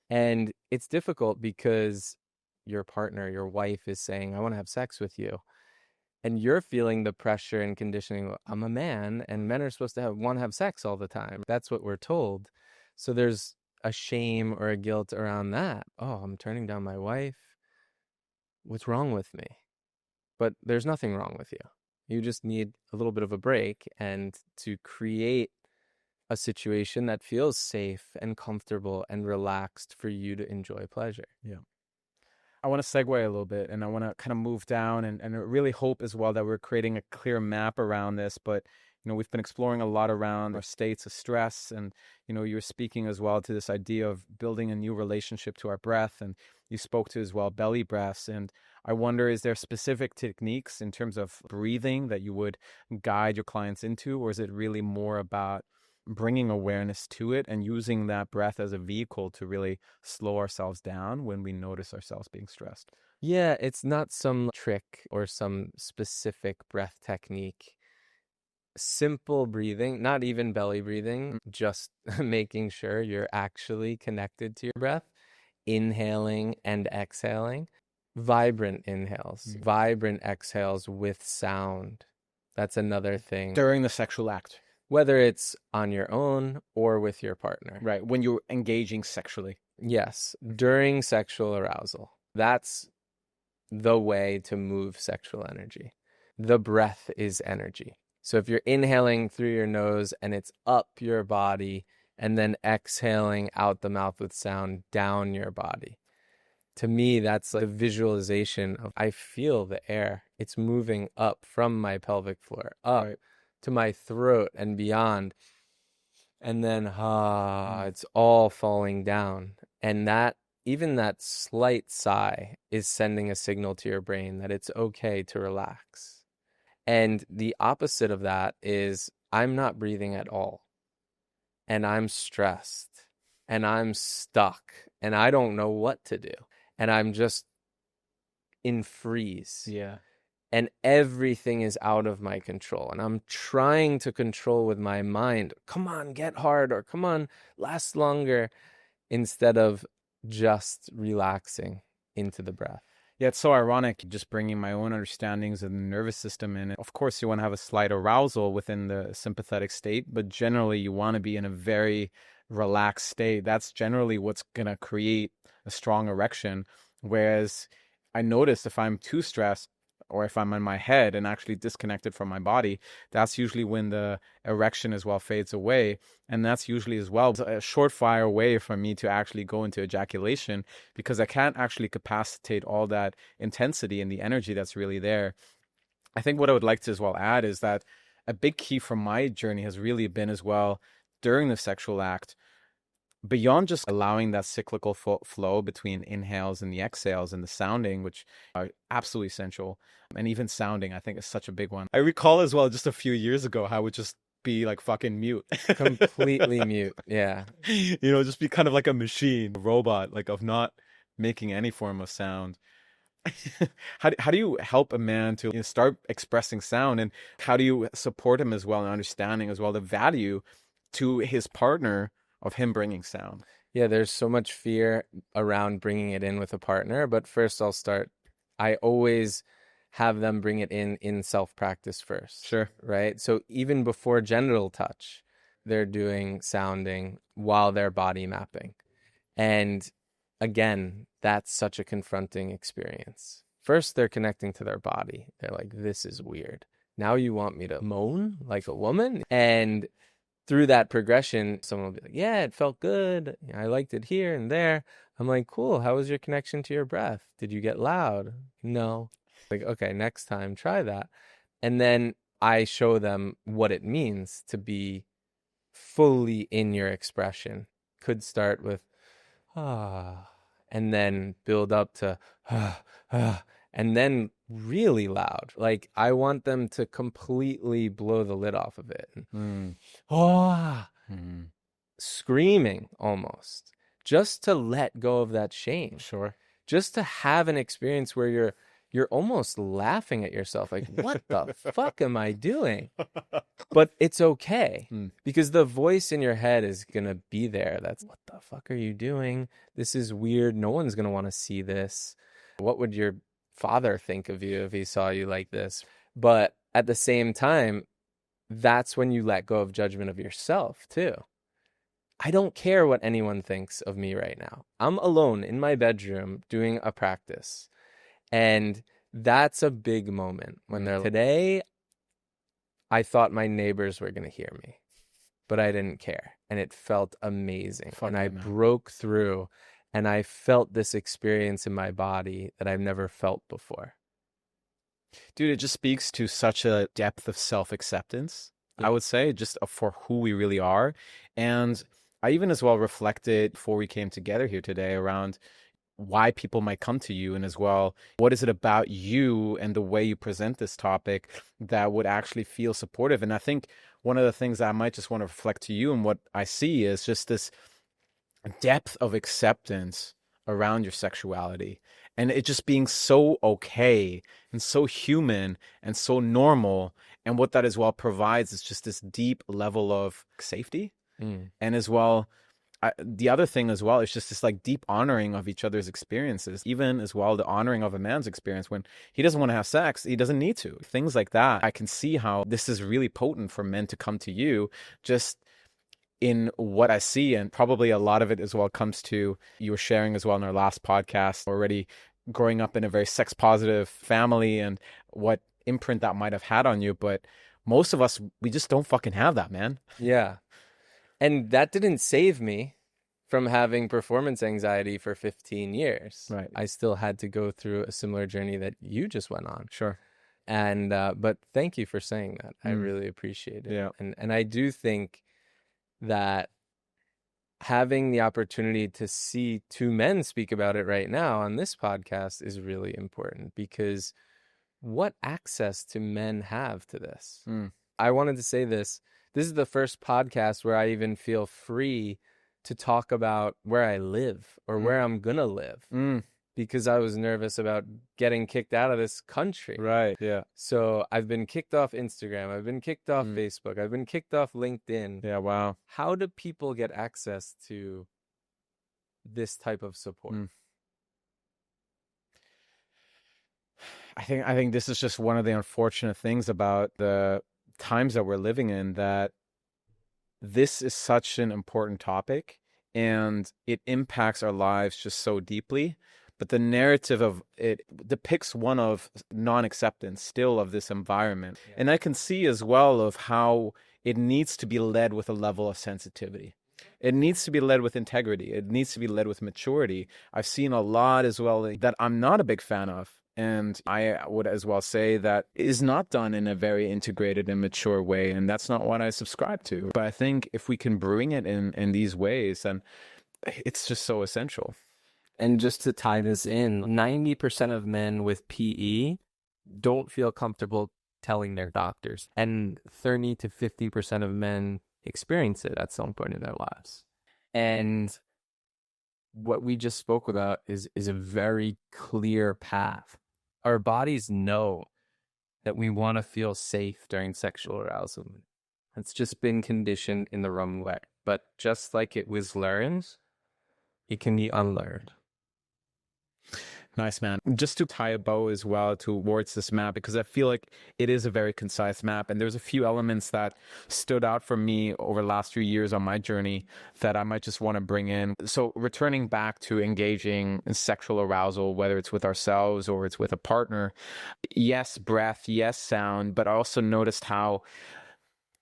And it's difficult because your partner, your wife is saying, I want to have sex with you. And you're feeling the pressure and conditioning. I'm a man and men are supposed to want to have sex all the time. That's what we're told. So there's a shame or a guilt around that. Oh, I'm turning down my wife. What's wrong with me? But there's nothing wrong with you. You just need a little bit of a break and to create a situation that feels safe and comfortable and relaxed for you to enjoy pleasure. Yeah. I want to segue a little bit and I want to kind of move down and really hope as well that we're creating a clear map around this. But, we've been exploring a lot around our states of stress and, you were speaking as well to this idea of building a new relationship to our breath. And you spoke to as well belly breaths. And I wonder, is there specific techniques in terms of breathing that you would guide your clients into, or is it really more about bringing awareness to it and using that breath as a vehicle to really slow ourselves down when we notice ourselves being stressed? Yeah, it's not some trick or some specific breath technique. Simple breathing, not even belly breathing, just making sure you're actually connected to your breath, inhaling and exhaling, vibrant inhales, vibrant exhales with sound. That's another thing. During the sexual act. Whether it's on your own or with your partner. Right, when you're engaging sexually. Yes, during sexual arousal. That's the way to move sexual energy. The breath is energy. So if you're inhaling through your nose and it's up your body and then exhaling out the mouth with sound down your body. To me, that's like a visualization of I feel the air. It's moving up from my pelvic floor, up. Right. To my throat and beyond. And then it's all falling down. And that, even that slight sigh is sending a signal to your brain that it's okay to relax. And the opposite of that is I'm not breathing at all. And I'm stressed. And I'm stuck. And I don't know what to do. And I'm just in freeze. Yeah. And everything is out of my control. And I'm trying to control with my mind. Come on, get hard, or come on, last longer, instead of just relaxing into the breath. Yeah, it's so ironic just bringing my own understandings of the nervous system in. Of course, you want to have a slight arousal within the sympathetic state, but generally you want to be in a very relaxed state. That's generally what's going to create a strong erection. Whereas I notice if I'm too stressed, or if I'm in my head and actually disconnected from my body, that's usually when the erection as well fades away. And that's usually as well a surefire way for me to actually go into ejaculation, because I can't actually capacitate all that intensity and the energy that's really there. I think what I would like to as well add is that a big key from my journey has really been as well during the sexual act, beyond just allowing that cyclical flow between inhales and the exhales and the sounding, which are absolutely essential. And even sounding, I think, is such a big one. I recall as well just a few years ago how I would just be like fucking mute. Completely mute. Yeah. Just be kind of like a machine, a robot, like of not making any form of sound. How do you help a man to start expressing sound, and how do you support him as well and understanding as well the value to his partner of him bringing sound? Yeah, there's so much fear around bringing it in with a partner, but first I always have them bring it in self-practice first. Sure. Right? So even before genital touch, they're doing sounding while they're body mapping. And again, that's such a confronting experience. First, they're connecting to their body. They're like, this is weird. Now you want me to moan like a woman? And through that progression, someone will be like, yeah, it felt good. I liked it here and there. I'm like, cool. How was your connection to your breath? Did you get loud? No. Like, okay, next time, try that. And then I show them what it means to be fully in your expression. Could start with, and then build up to, and then really loud. Like, I want them to completely blow the lid off of it. Screaming almost, just to let go of that shame. Sure. Just to have an experience where you're almost laughing at yourself, like, what the fuck am I doing? But it's okay, because the voice in your head is gonna be there. That's, what the fuck are you doing? This is weird. No one's gonna want to see this. What would your father think of you if he saw you like this? But at the same time, that's when you let go of judgment of yourself too. I don't care what anyone thinks of me right now. I'm alone in my bedroom doing a practice. And that's a big moment when they're like, today, I thought my neighbors were going to hear me, but I didn't care. And it felt amazing. And I broke through, and I felt this experience in my body that I've never felt before. Dude, it just speaks to such a depth of self-acceptance, I would say, just for who we really are. And I even as well reflected before we came together here today around why people might come to you, and as well, what is it about you and the way you present this topic that would actually feel supportive? And I think one of the things that I might just want to reflect to you and what I see is just this depth of acceptance around your sexuality, and it just being so okay and so human and so normal. And what that as well provides is just this deep level of safety. And as well, the other thing as well is just this like deep honoring of each other's experiences, even as well the honoring of a man's experience when he doesn't want to have sex, he doesn't need to. Things like that. I can see how this is really potent for men to come to you just in what I see. And probably a lot of it as well comes to, you were sharing as well in our last podcast, already growing up in a very sex positive family and what imprint that might have had on you. But most of us, we just don't fucking have that, man. Yeah. And that didn't save me from having performance anxiety for 15 years. Right. I still had to go through a similar journey that you just went on. Sure. And but thank you for saying that. I really appreciate it. Yeah. And I do think that having the opportunity to see two men speak about it right now on this podcast is really important, because what access do men have to this? I wanted to say this. This is the first podcast where I even feel free to talk about where I live or where I'm going to live, because I was nervous about getting kicked out of this country. Right. Yeah. So I've been kicked off Instagram. I've been kicked off Facebook. I've been kicked off LinkedIn. Yeah. Wow. How do people get access to this type of support? I think this is just one of the unfortunate things about the times that we're living in, that this is such an important topic and it impacts our lives just so deeply. But the narrative of it depicts one of non-acceptance still of this environment. Yeah. And I can see as well of how it needs to be led with a level of sensitivity. It needs to be led with integrity. It needs to be led with maturity. I've seen a lot as well that I'm not a big fan of. And I would as well say that is not done in a very integrated and mature way. And that's not what I subscribe to. But I think if we can bring it in these ways, then it's just so essential. And just to tie this in, 90% of men with PE don't feel comfortable telling their doctors. And 30 to 50% of men experience it at some point in their lives. And what we just spoke about is a very clear path. Our bodies know that we want to feel safe during sexual arousal. It's just been conditioned in the wrong way. But just like it was learned, it can be unlearned. Nice, man. Just to tie a bow as well towards this map, because I feel like it is a very concise map, and there's a few elements that stood out for me over the last few years on my journey that I might just want to bring in. So returning back to engaging in sexual arousal, whether it's with ourselves or it's with a partner, yes, breath, yes, sound, but I also noticed how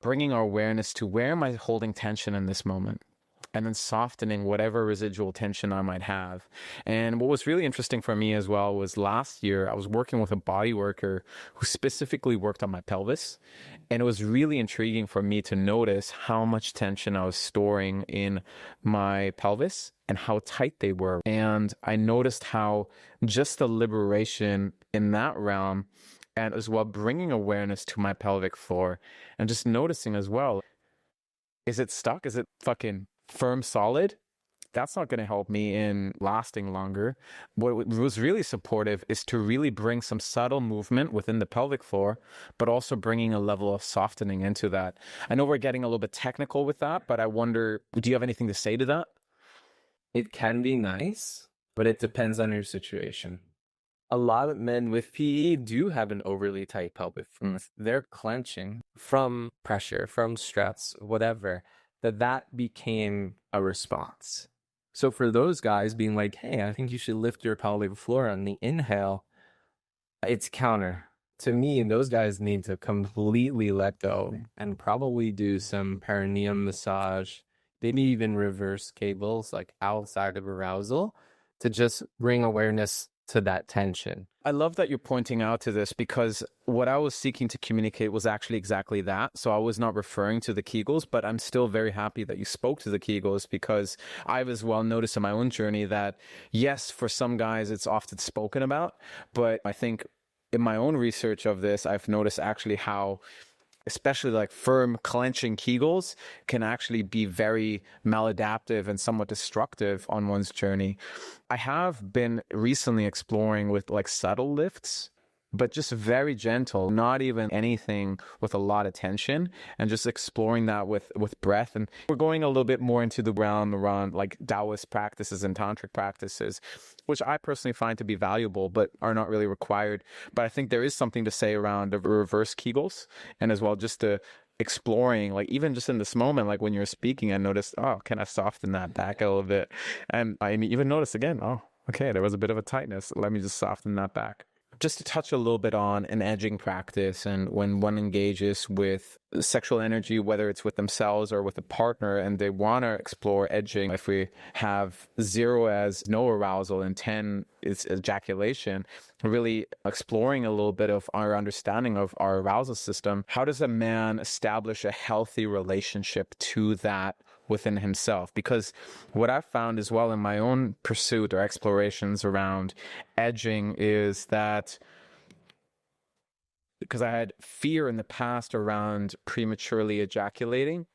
bringing our awareness to where am I holding tension in this moment? And then softening whatever residual tension I might have. And what was really interesting for me as well was last year, I was working with a body worker who specifically worked on my pelvis. And it was really intriguing for me to notice how much tension I was storing in my pelvis and how tight they were. And I noticed how just the liberation in that realm, and as well bringing awareness to my pelvic floor and just noticing as well, is it stuck? Is it fucking firm, solid? That's not going to help me in lasting longer. What was really supportive is to really bring some subtle movement within the pelvic floor, but also bringing a level of softening into that. I know we're getting a little bit technical with that, but I wonder, do you have anything to say to that? It can be nice, but it depends on your situation. A lot of men with PE do have an overly tight pelvic floor. They're clenching from pressure, from stress, whatever. That became a response. So for those guys being like, hey, I think you should lift your pelvic floor on the inhale, it's counter. To me, those guys need to completely let go and probably do some perineum massage, maybe even reverse cables like outside of arousal to just bring awareness to that tension. I love that you're pointing out to this, because what I was seeking to communicate was actually exactly that. So I was not referring to the Kegels, but I'm still very happy that you spoke to the Kegels, because I've as well noticed in my own journey that, yes, for some guys it's often spoken about, but I think in my own research of this, I've noticed actually how especially like firm clenching Kegels can actually be very maladaptive and somewhat destructive on one's journey. I have been recently exploring with like subtle lifts, but just very gentle, not even anything with a lot of tension, and just exploring that with breath. And we're going a little bit more into the realm around like Taoist practices and tantric practices, which I personally find to be valuable, but are not really required. But I think there is something to say around the reverse Kegels, and as well just the exploring, like even just in this moment, like when you're speaking, I noticed, oh, can I soften that back a little bit? And I even noticed again, oh, okay, there was a bit of a tightness. Let me just soften that back. Just to touch a little bit on an edging practice, and when one engages with sexual energy, whether it's with themselves or with a partner, and they want to explore edging, if we have 0 as no arousal and 10 is ejaculation, really exploring a little bit of our understanding of our arousal system. How does a man establish a healthy relationship to that within himself? Because what I've found as well in my own pursuit or explorations around edging is that, because I had fear in the past around prematurely ejaculating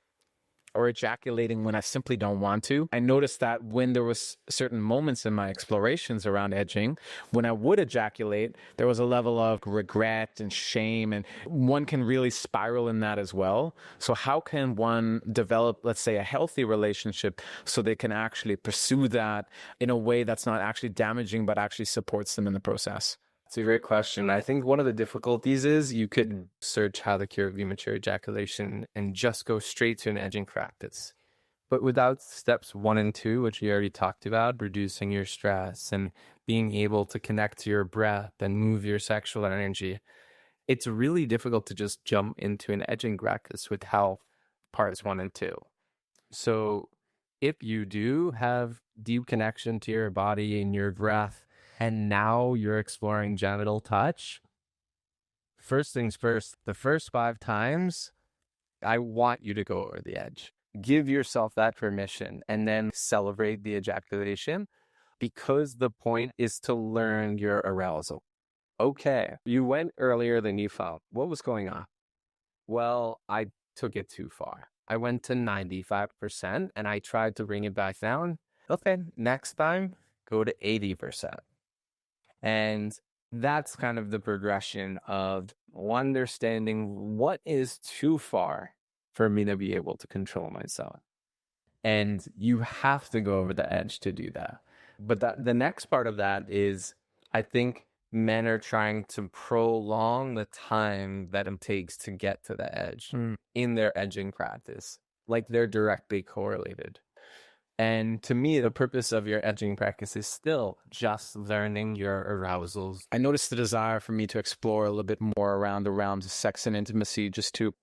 or ejaculating when I simply don't want to. I noticed that when there was certain moments in my explorations around edging, when I would ejaculate, there was a level of regret and shame, and one can really spiral in that as well. So how can one develop, let's say, a healthy relationship so they can actually pursue that in a way that's not actually damaging, but actually supports them in the process? It's a great question. I think one of the difficulties is you could search how to cure premature ejaculation and just go straight to an edging practice. But without steps 1 and 2, which you already talked about, reducing your stress and being able to connect to your breath and move your sexual energy, it's really difficult to just jump into an edging practice without parts 1 and 2. So if you do have deep connection to your body and your breath, and now you're exploring genital touch, first things first, the first 5 times, I want you to go over the edge. Give yourself that permission and then celebrate the ejaculation, because the point is to learn your arousal. Okay, you went earlier than you felt. What was going on? Well, I took it too far. I went to 95% and I tried to bring it back down. Okay, next time, go to 80%. And that's kind of the progression of understanding what is too far for me to be able to control myself. And you have to go over the edge to do that. But the next part of that is, I think men are trying to prolong the time that it takes to get to the edge in their edging practice. Like they're directly correlated. And to me, the purpose of your edging practice is still just learning your arousals. I noticed the desire for me to explore a little bit more around the realms of sex and intimacy, just to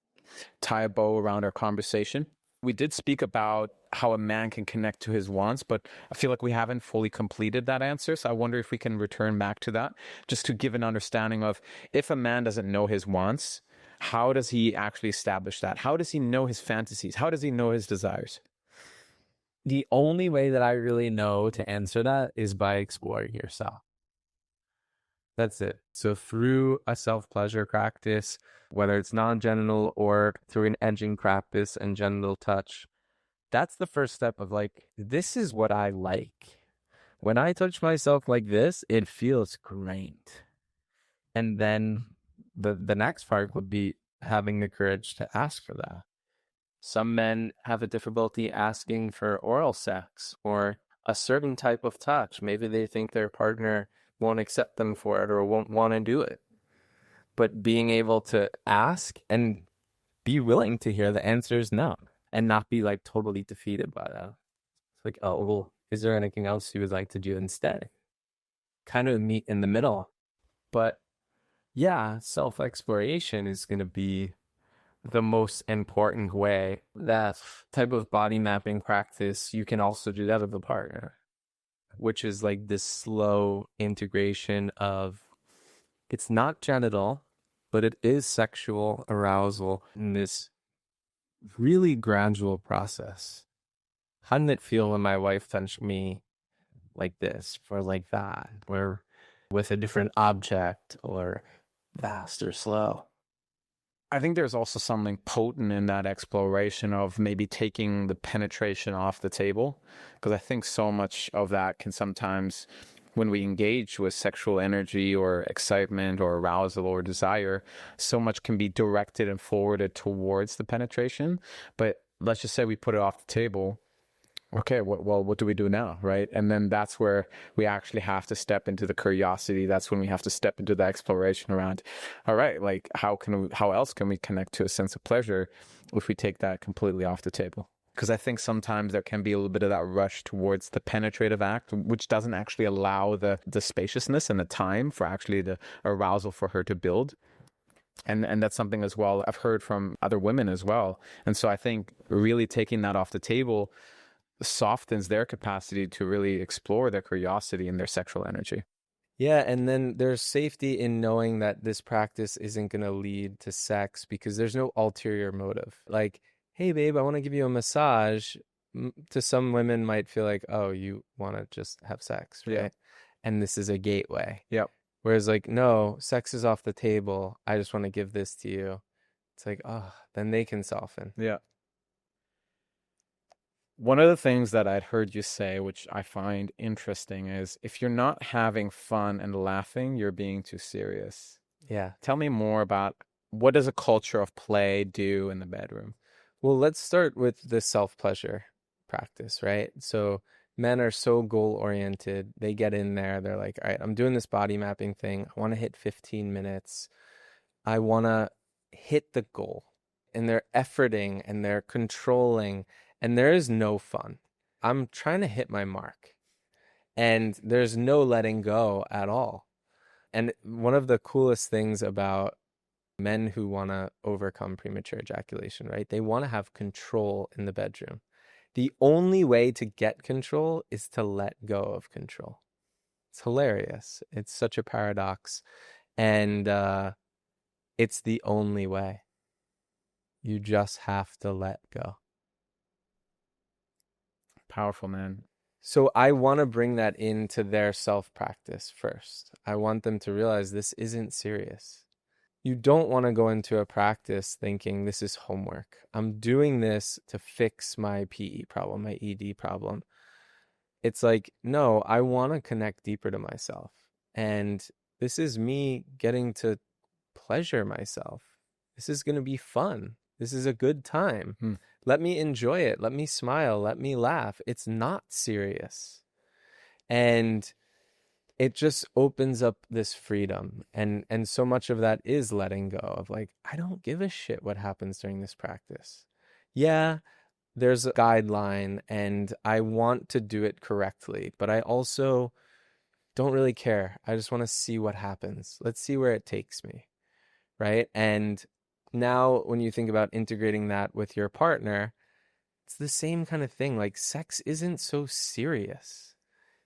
tie a bow around our conversation. We did speak about how a man can connect to his wants, but I feel like we haven't fully completed that answer. So I wonder if we can return back to that, just to give an understanding of, if a man doesn't know his wants, how does he actually establish that? How does he know his fantasies? How does he know his desires? The only way that I really know to answer that is by exploring yourself. That's it. So through a self-pleasure practice, whether it's non-genital or through an edging practice and genital touch, that's the first step of like, this is what I like. When I touch myself like this, it feels great. And then the next part would be having the courage to ask for that. Some men have a difficulty asking for oral sex or a certain type of touch. Maybe they think their partner won't accept them for it or won't want to do it. But being able to ask and be willing to hear the answer is no, and not be like totally defeated by that. It's like, oh, well, is there anything else you would like to do instead? Kind of meet in the middle. But yeah, self-exploration is going to be the most important way. That type of body mapping practice, you can also do that with a partner, which is like this slow integration of, it's not genital, but it is sexual arousal in this really gradual process. How did it feel when my wife touched me like this or like that, or with a different object, or fast or slow? I think there's also something potent in that exploration of maybe taking the penetration off the table, because I think so much of that can sometimes, when we engage with sexual energy or excitement or arousal or desire, so much can be directed and forwarded towards the penetration. But let's just say we put it off the table. Okay, what do we do now, right? And then that's where we actually have to step into the curiosity. That's when we have to step into the exploration around, all right, like how else can we connect to a sense of pleasure if we take that completely off the table? Because I think sometimes there can be a little bit of that rush towards the penetrative act, which doesn't actually allow the spaciousness and the time for actually the arousal for her to build. And that's something as well I've heard from other women as well. And so I think really taking that off the table softens their capacity to really explore their curiosity and their sexual energy. Yeah, and then there's safety in knowing that this practice isn't going to lead to sex because there's no ulterior motive. Like, hey, babe, I want to give you a massage. To some women might feel like, oh, you want to just have sex, right? Yeah. And this is a gateway. Yep. Whereas like, no, sex is off the table. I just want to give this to you. It's like, oh, then they can soften. Yeah. One of the things that I'd heard you say, which I find interesting, is if you're not having fun and laughing, you're being too serious. Yeah. Tell me more about, what does a culture of play do in the bedroom? Well, let's start with the self-pleasure practice, right? So men are so goal-oriented. They get in there. They're like, all right, I'm doing this body mapping thing. I want to hit 15 minutes. I want to hit the goal. And they're efforting and they're controlling. And there is no fun. I'm trying to hit my mark. And there's no letting go at all. And one of the coolest things about men who want to overcome premature ejaculation, right? They want to have control in the bedroom. The only way to get control is to let go of control. It's hilarious. It's such a paradox. And it's the only way. You just have to let go. Powerful, man. So I want to bring that into their self-practice first. I want them to realize this isn't serious. You don't want to go into a practice thinking this is homework. I'm doing this to fix my PE problem, my ED problem. it's like, no, I want to connect deeper to myself. And this is me getting to pleasure myself. This is going to be fun. This is a good time. Let me enjoy it. Let me smile. Let me laugh. It's not serious. And it just opens up this freedom. And so much of that is letting go of like, I don't give a shit what happens during this practice. Yeah, there's a guideline and I want to do it correctly, but I also don't really care. I just want to see what happens. Let's see where it takes me. Right. And now when you think about integrating that with your partner, it's the same kind of thing. Like sex isn't so serious.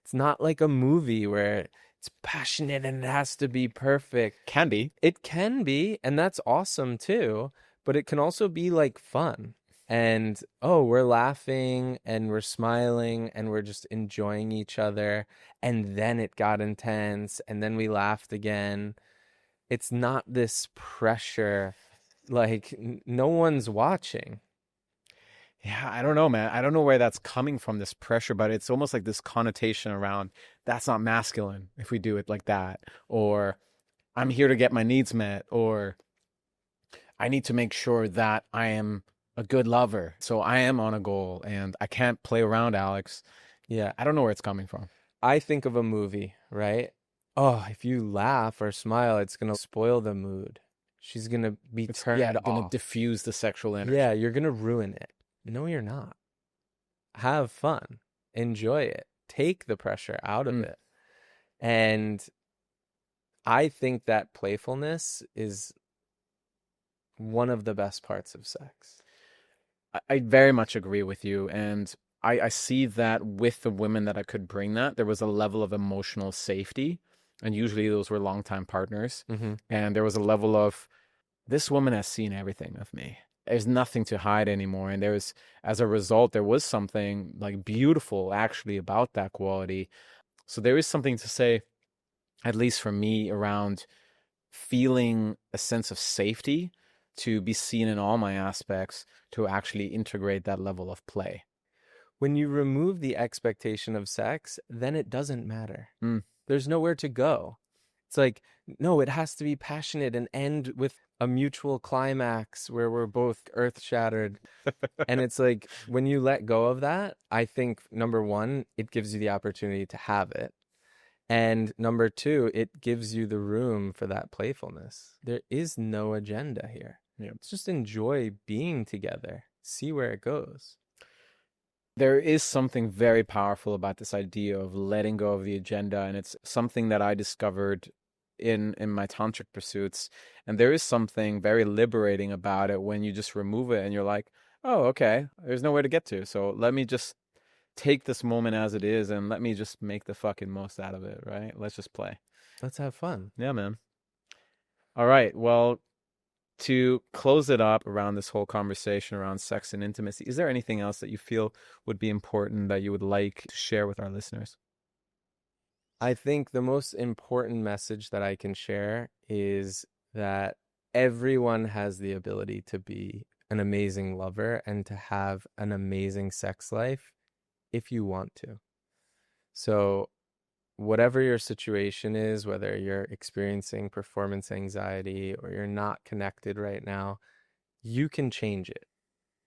It's not like a movie where it's passionate and it has to be perfect. Can be. It can be, and that's awesome too, but it can also be like fun. And oh, we're laughing and we're smiling and we're just enjoying each other. And then it got intense and then we laughed again. It's not this pressure, like no one's watching. Yeah, I don't know, man. I don't know where that's coming from, this pressure, but it's almost like this connotation around that's not masculine if we do it like that. Or I'm here to get my needs met. Or I need to make sure that I am a good lover. So I am on a goal and I can't play around, Alex. Yeah. I don't know where it's coming from. I think of a movie, right? Oh, if you laugh or smile, it's going to spoil the mood. She's going to be turned off. Going to diffuse the sexual energy. Yeah, you're going to ruin it. No, you're not. Have fun. Enjoy it. Take the pressure out of it. And I think that playfulness is one of the best parts of sex. I very much agree with you. And I see that with the women that I could bring that, there was a level of emotional safety. And usually those were longtime partners. And there was a level of, this woman has seen everything of me. There's nothing to hide anymore. And as a result, there was something like beautiful actually about that quality. So there is something to say, at least for me, around feeling a sense of safety to be seen in all my aspects, to actually integrate that level of play. When you remove the expectation of sex, then it doesn't matter. There's nowhere to go. It's like, no, it has to be passionate and end with a mutual climax where we're both earth shattered. And it's like, when you let go of that, I think, number one, it gives you the opportunity to have it. And number two, it gives you the room for that playfulness. There is no agenda here. Let's just enjoy being together, see where it goes. There is something very powerful about this idea of letting go of the agenda, and it's something that I discovered in my tantric pursuits. And there is something very liberating about it when you just remove it and you're like, oh, okay, there's nowhere to get to. So let me just take this moment as it is and let me just make the fucking most out of it, right? Let's just play. Let's have fun. Yeah, man. All right. Well, to close it up around this whole conversation around sex and intimacy, is there anything else that you feel would be important that you would like to share with our listeners? I think the most important message that I can share is that everyone has the ability to be an amazing lover and to have an amazing sex life if you want to. So whatever your situation is, whether you're experiencing performance anxiety or you're not connected right now, you can change it.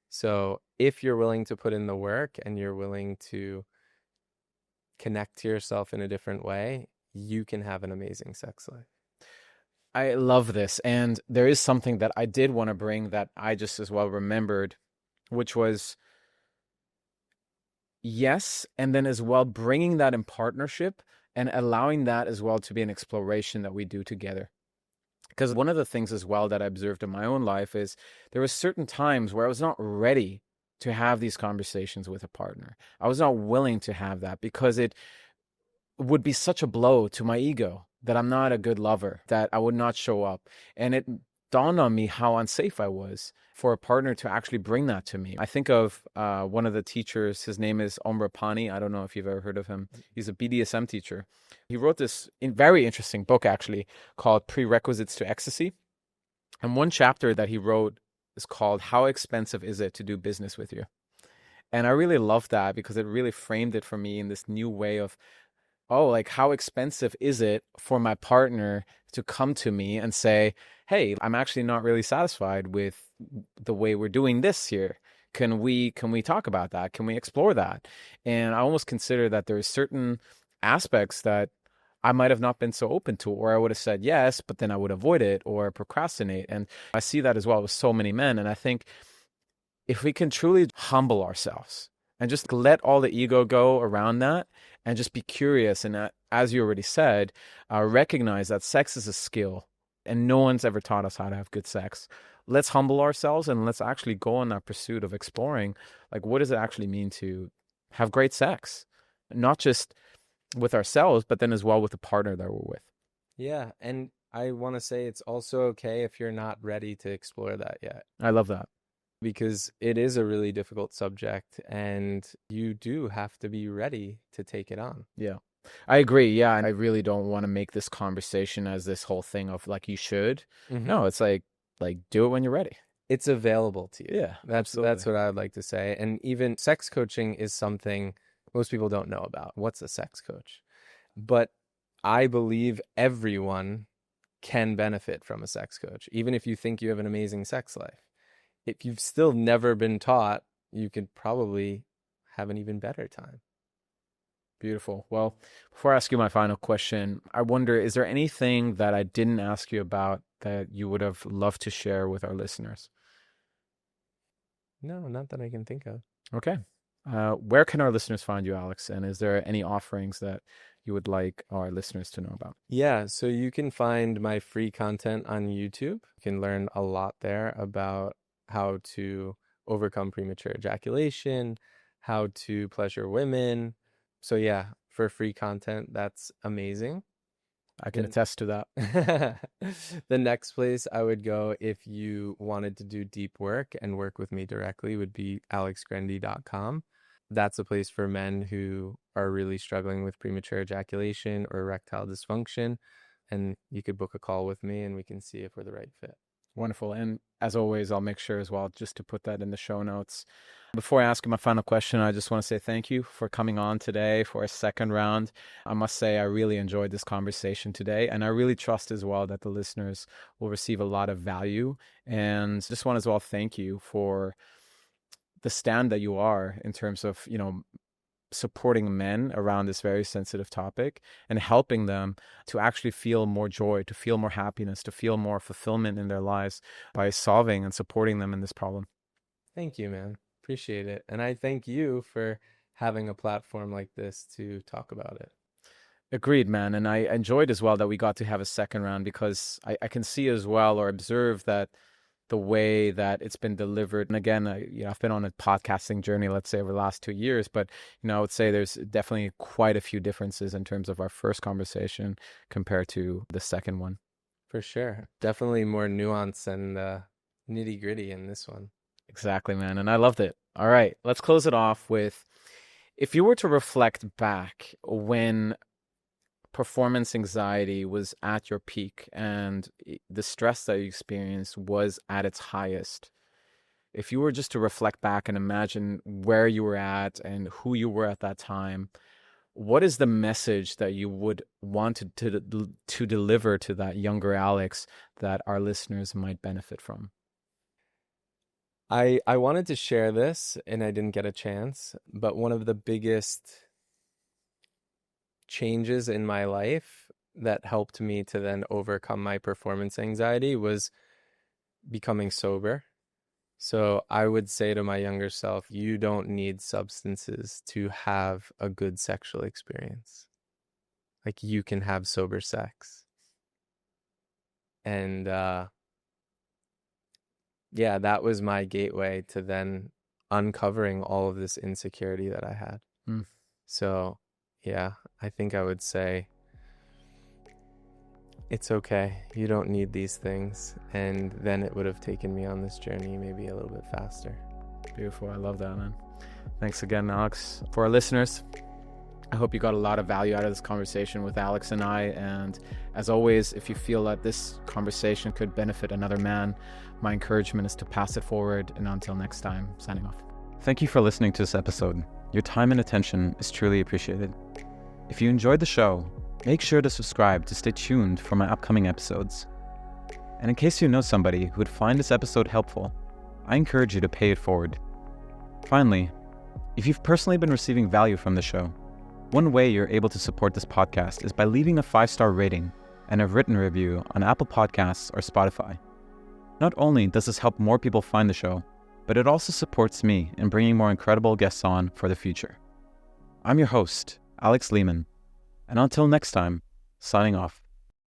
So if you're willing to put in the work and you're willing to connect to yourself in a different way, you can have an amazing sex life. I love this. And there is something that I did want to bring that I just as well remembered, which was, yes, and then as well bringing that in partnership and allowing that as well to be an exploration that we do together. Because one of the things as well that I observed in my own life is there were certain times where I was not ready to have these conversations with a partner. I was not willing to have that because it would be such a blow to my ego that I'm not a good lover, that I would not show up. And it dawned on me how unsafe I was for a partner to actually bring that to me. I think of one of the teachers, his name is Omrapani. I don't know if you've ever heard of him. He's a BDSM teacher. He wrote this very interesting book actually called Prerequisites to Ecstasy. And one chapter that he wrote is called How Expensive Is It to Do Business with You? And I really love that because it really framed it for me in this new way of, oh, like how expensive is it for my partner to come to me and say, hey, I'm actually not really satisfied with the way we're doing this here. Can we talk about that? Can we explore that? And I almost consider that there's certain aspects that I might have not been so open to, or I would have said yes, but then I would avoid it or procrastinate. And I see that as well with so many men. And I think if we can truly humble ourselves and just let all the ego go around that and just be curious, and as you already said, recognize that sex is a skill and no one's ever taught us how to have good sex. Let's humble ourselves and let's actually go on that pursuit of exploring, like, what does it actually mean to have great sex? Not just with ourselves, but then as well with the partner that we're with. Yeah. And I want to say it's also okay if you're not ready to explore that yet. I love that. Because it is a really difficult subject and you do have to be ready to take it on. Yeah, I agree. Yeah. And I really don't want to make this conversation as this whole thing of like, you should. Mm-hmm. No, it's like do it when you're ready. It's available to you. Yeah, that's what I would like to say. And even sex coaching is something most people don't know about. What's a sex coach? But I believe everyone can benefit from a sex coach, even if you think you have an amazing sex life. If you've still never been taught, you could probably have an even better time. Beautiful. Well, before I ask you my final question, I wonder, is there anything that I didn't ask you about that you would have loved to share with our listeners? No, not that I can think of. Okay. Where can our listeners find you, Alex? And is there any offerings that you would like our listeners to know about? Yeah, so you can find my free content on YouTube. You can learn a lot there about how to overcome premature ejaculation, how to pleasure women. So yeah, for free content, that's amazing. I can attest to that. The next place I would go if you wanted to do deep work and work with me directly would be alexgrendi.com. That's a place for men who are really struggling with premature ejaculation or erectile dysfunction. And you could book a call with me and we can see if we're the right fit. Wonderful. And as always, I'll make sure as well just to put that in the show notes. Before I ask you my final question, I just want to say thank you for coming on today for a second round. I must say I really enjoyed this conversation today, and I really trust as well that the listeners will receive a lot of value. And just want to as well thank you for the stand that you are in terms of, supporting men around this very sensitive topic and helping them to actually feel more joy, to feel more happiness, to feel more fulfillment in their lives by solving and supporting them in this problem. Thank you, man. Appreciate it. And I thank you for having a platform like this to talk about it. Agreed, man. And I enjoyed as well that we got to have a second round because I can see as well or observe that the way that it's been delivered. And again, I've been on a podcasting journey, let's say, over the last 2 years, but, I would say there's definitely quite a few differences in terms of our first conversation compared to the second one. For sure. Definitely more nuance and nitty gritty in this one. Exactly, man. And I loved it. All right, let's close it off with, if you were to reflect back when performance anxiety was at your peak and the stress that you experienced was at its highest, if you were just to reflect back and imagine where you were at and who you were at that time, what is the message that you would want to deliver to that younger Alex that our listeners might benefit from? I wanted to share this and I didn't get a chance, but one of the biggest changes in my life that helped me to then overcome my performance anxiety was becoming sober. So I would say to my younger self, you don't need substances to have a good sexual experience. Like, you can have sober sex. And that was my gateway to then uncovering all of this insecurity that I had. So yeah, I think I would say it's okay. You don't need these things. And then it would have taken me on this journey maybe a little bit faster. Beautiful. I love that, man. Thanks again, Alex. For our listeners, I hope you got a lot of value out of this conversation with Alex and I. And as always, if you feel that this conversation could benefit another man, my encouragement is to pass it forward. And until next time, signing off. Thank you for listening to this episode. Your time and attention is truly appreciated. If you enjoyed the show, make sure to subscribe to stay tuned for my upcoming episodes. And in case you know somebody who would find this episode helpful, I encourage you to pay it forward. Finally, if you've personally been receiving value from the show, one way you're able to support this podcast is by leaving a 5-star rating and a written review on Apple Podcasts or Spotify. Not only does this help more people find the show, but it also supports me in bringing more incredible guests on for the future. I'm your host, Alex Lehman, and until next time, signing off.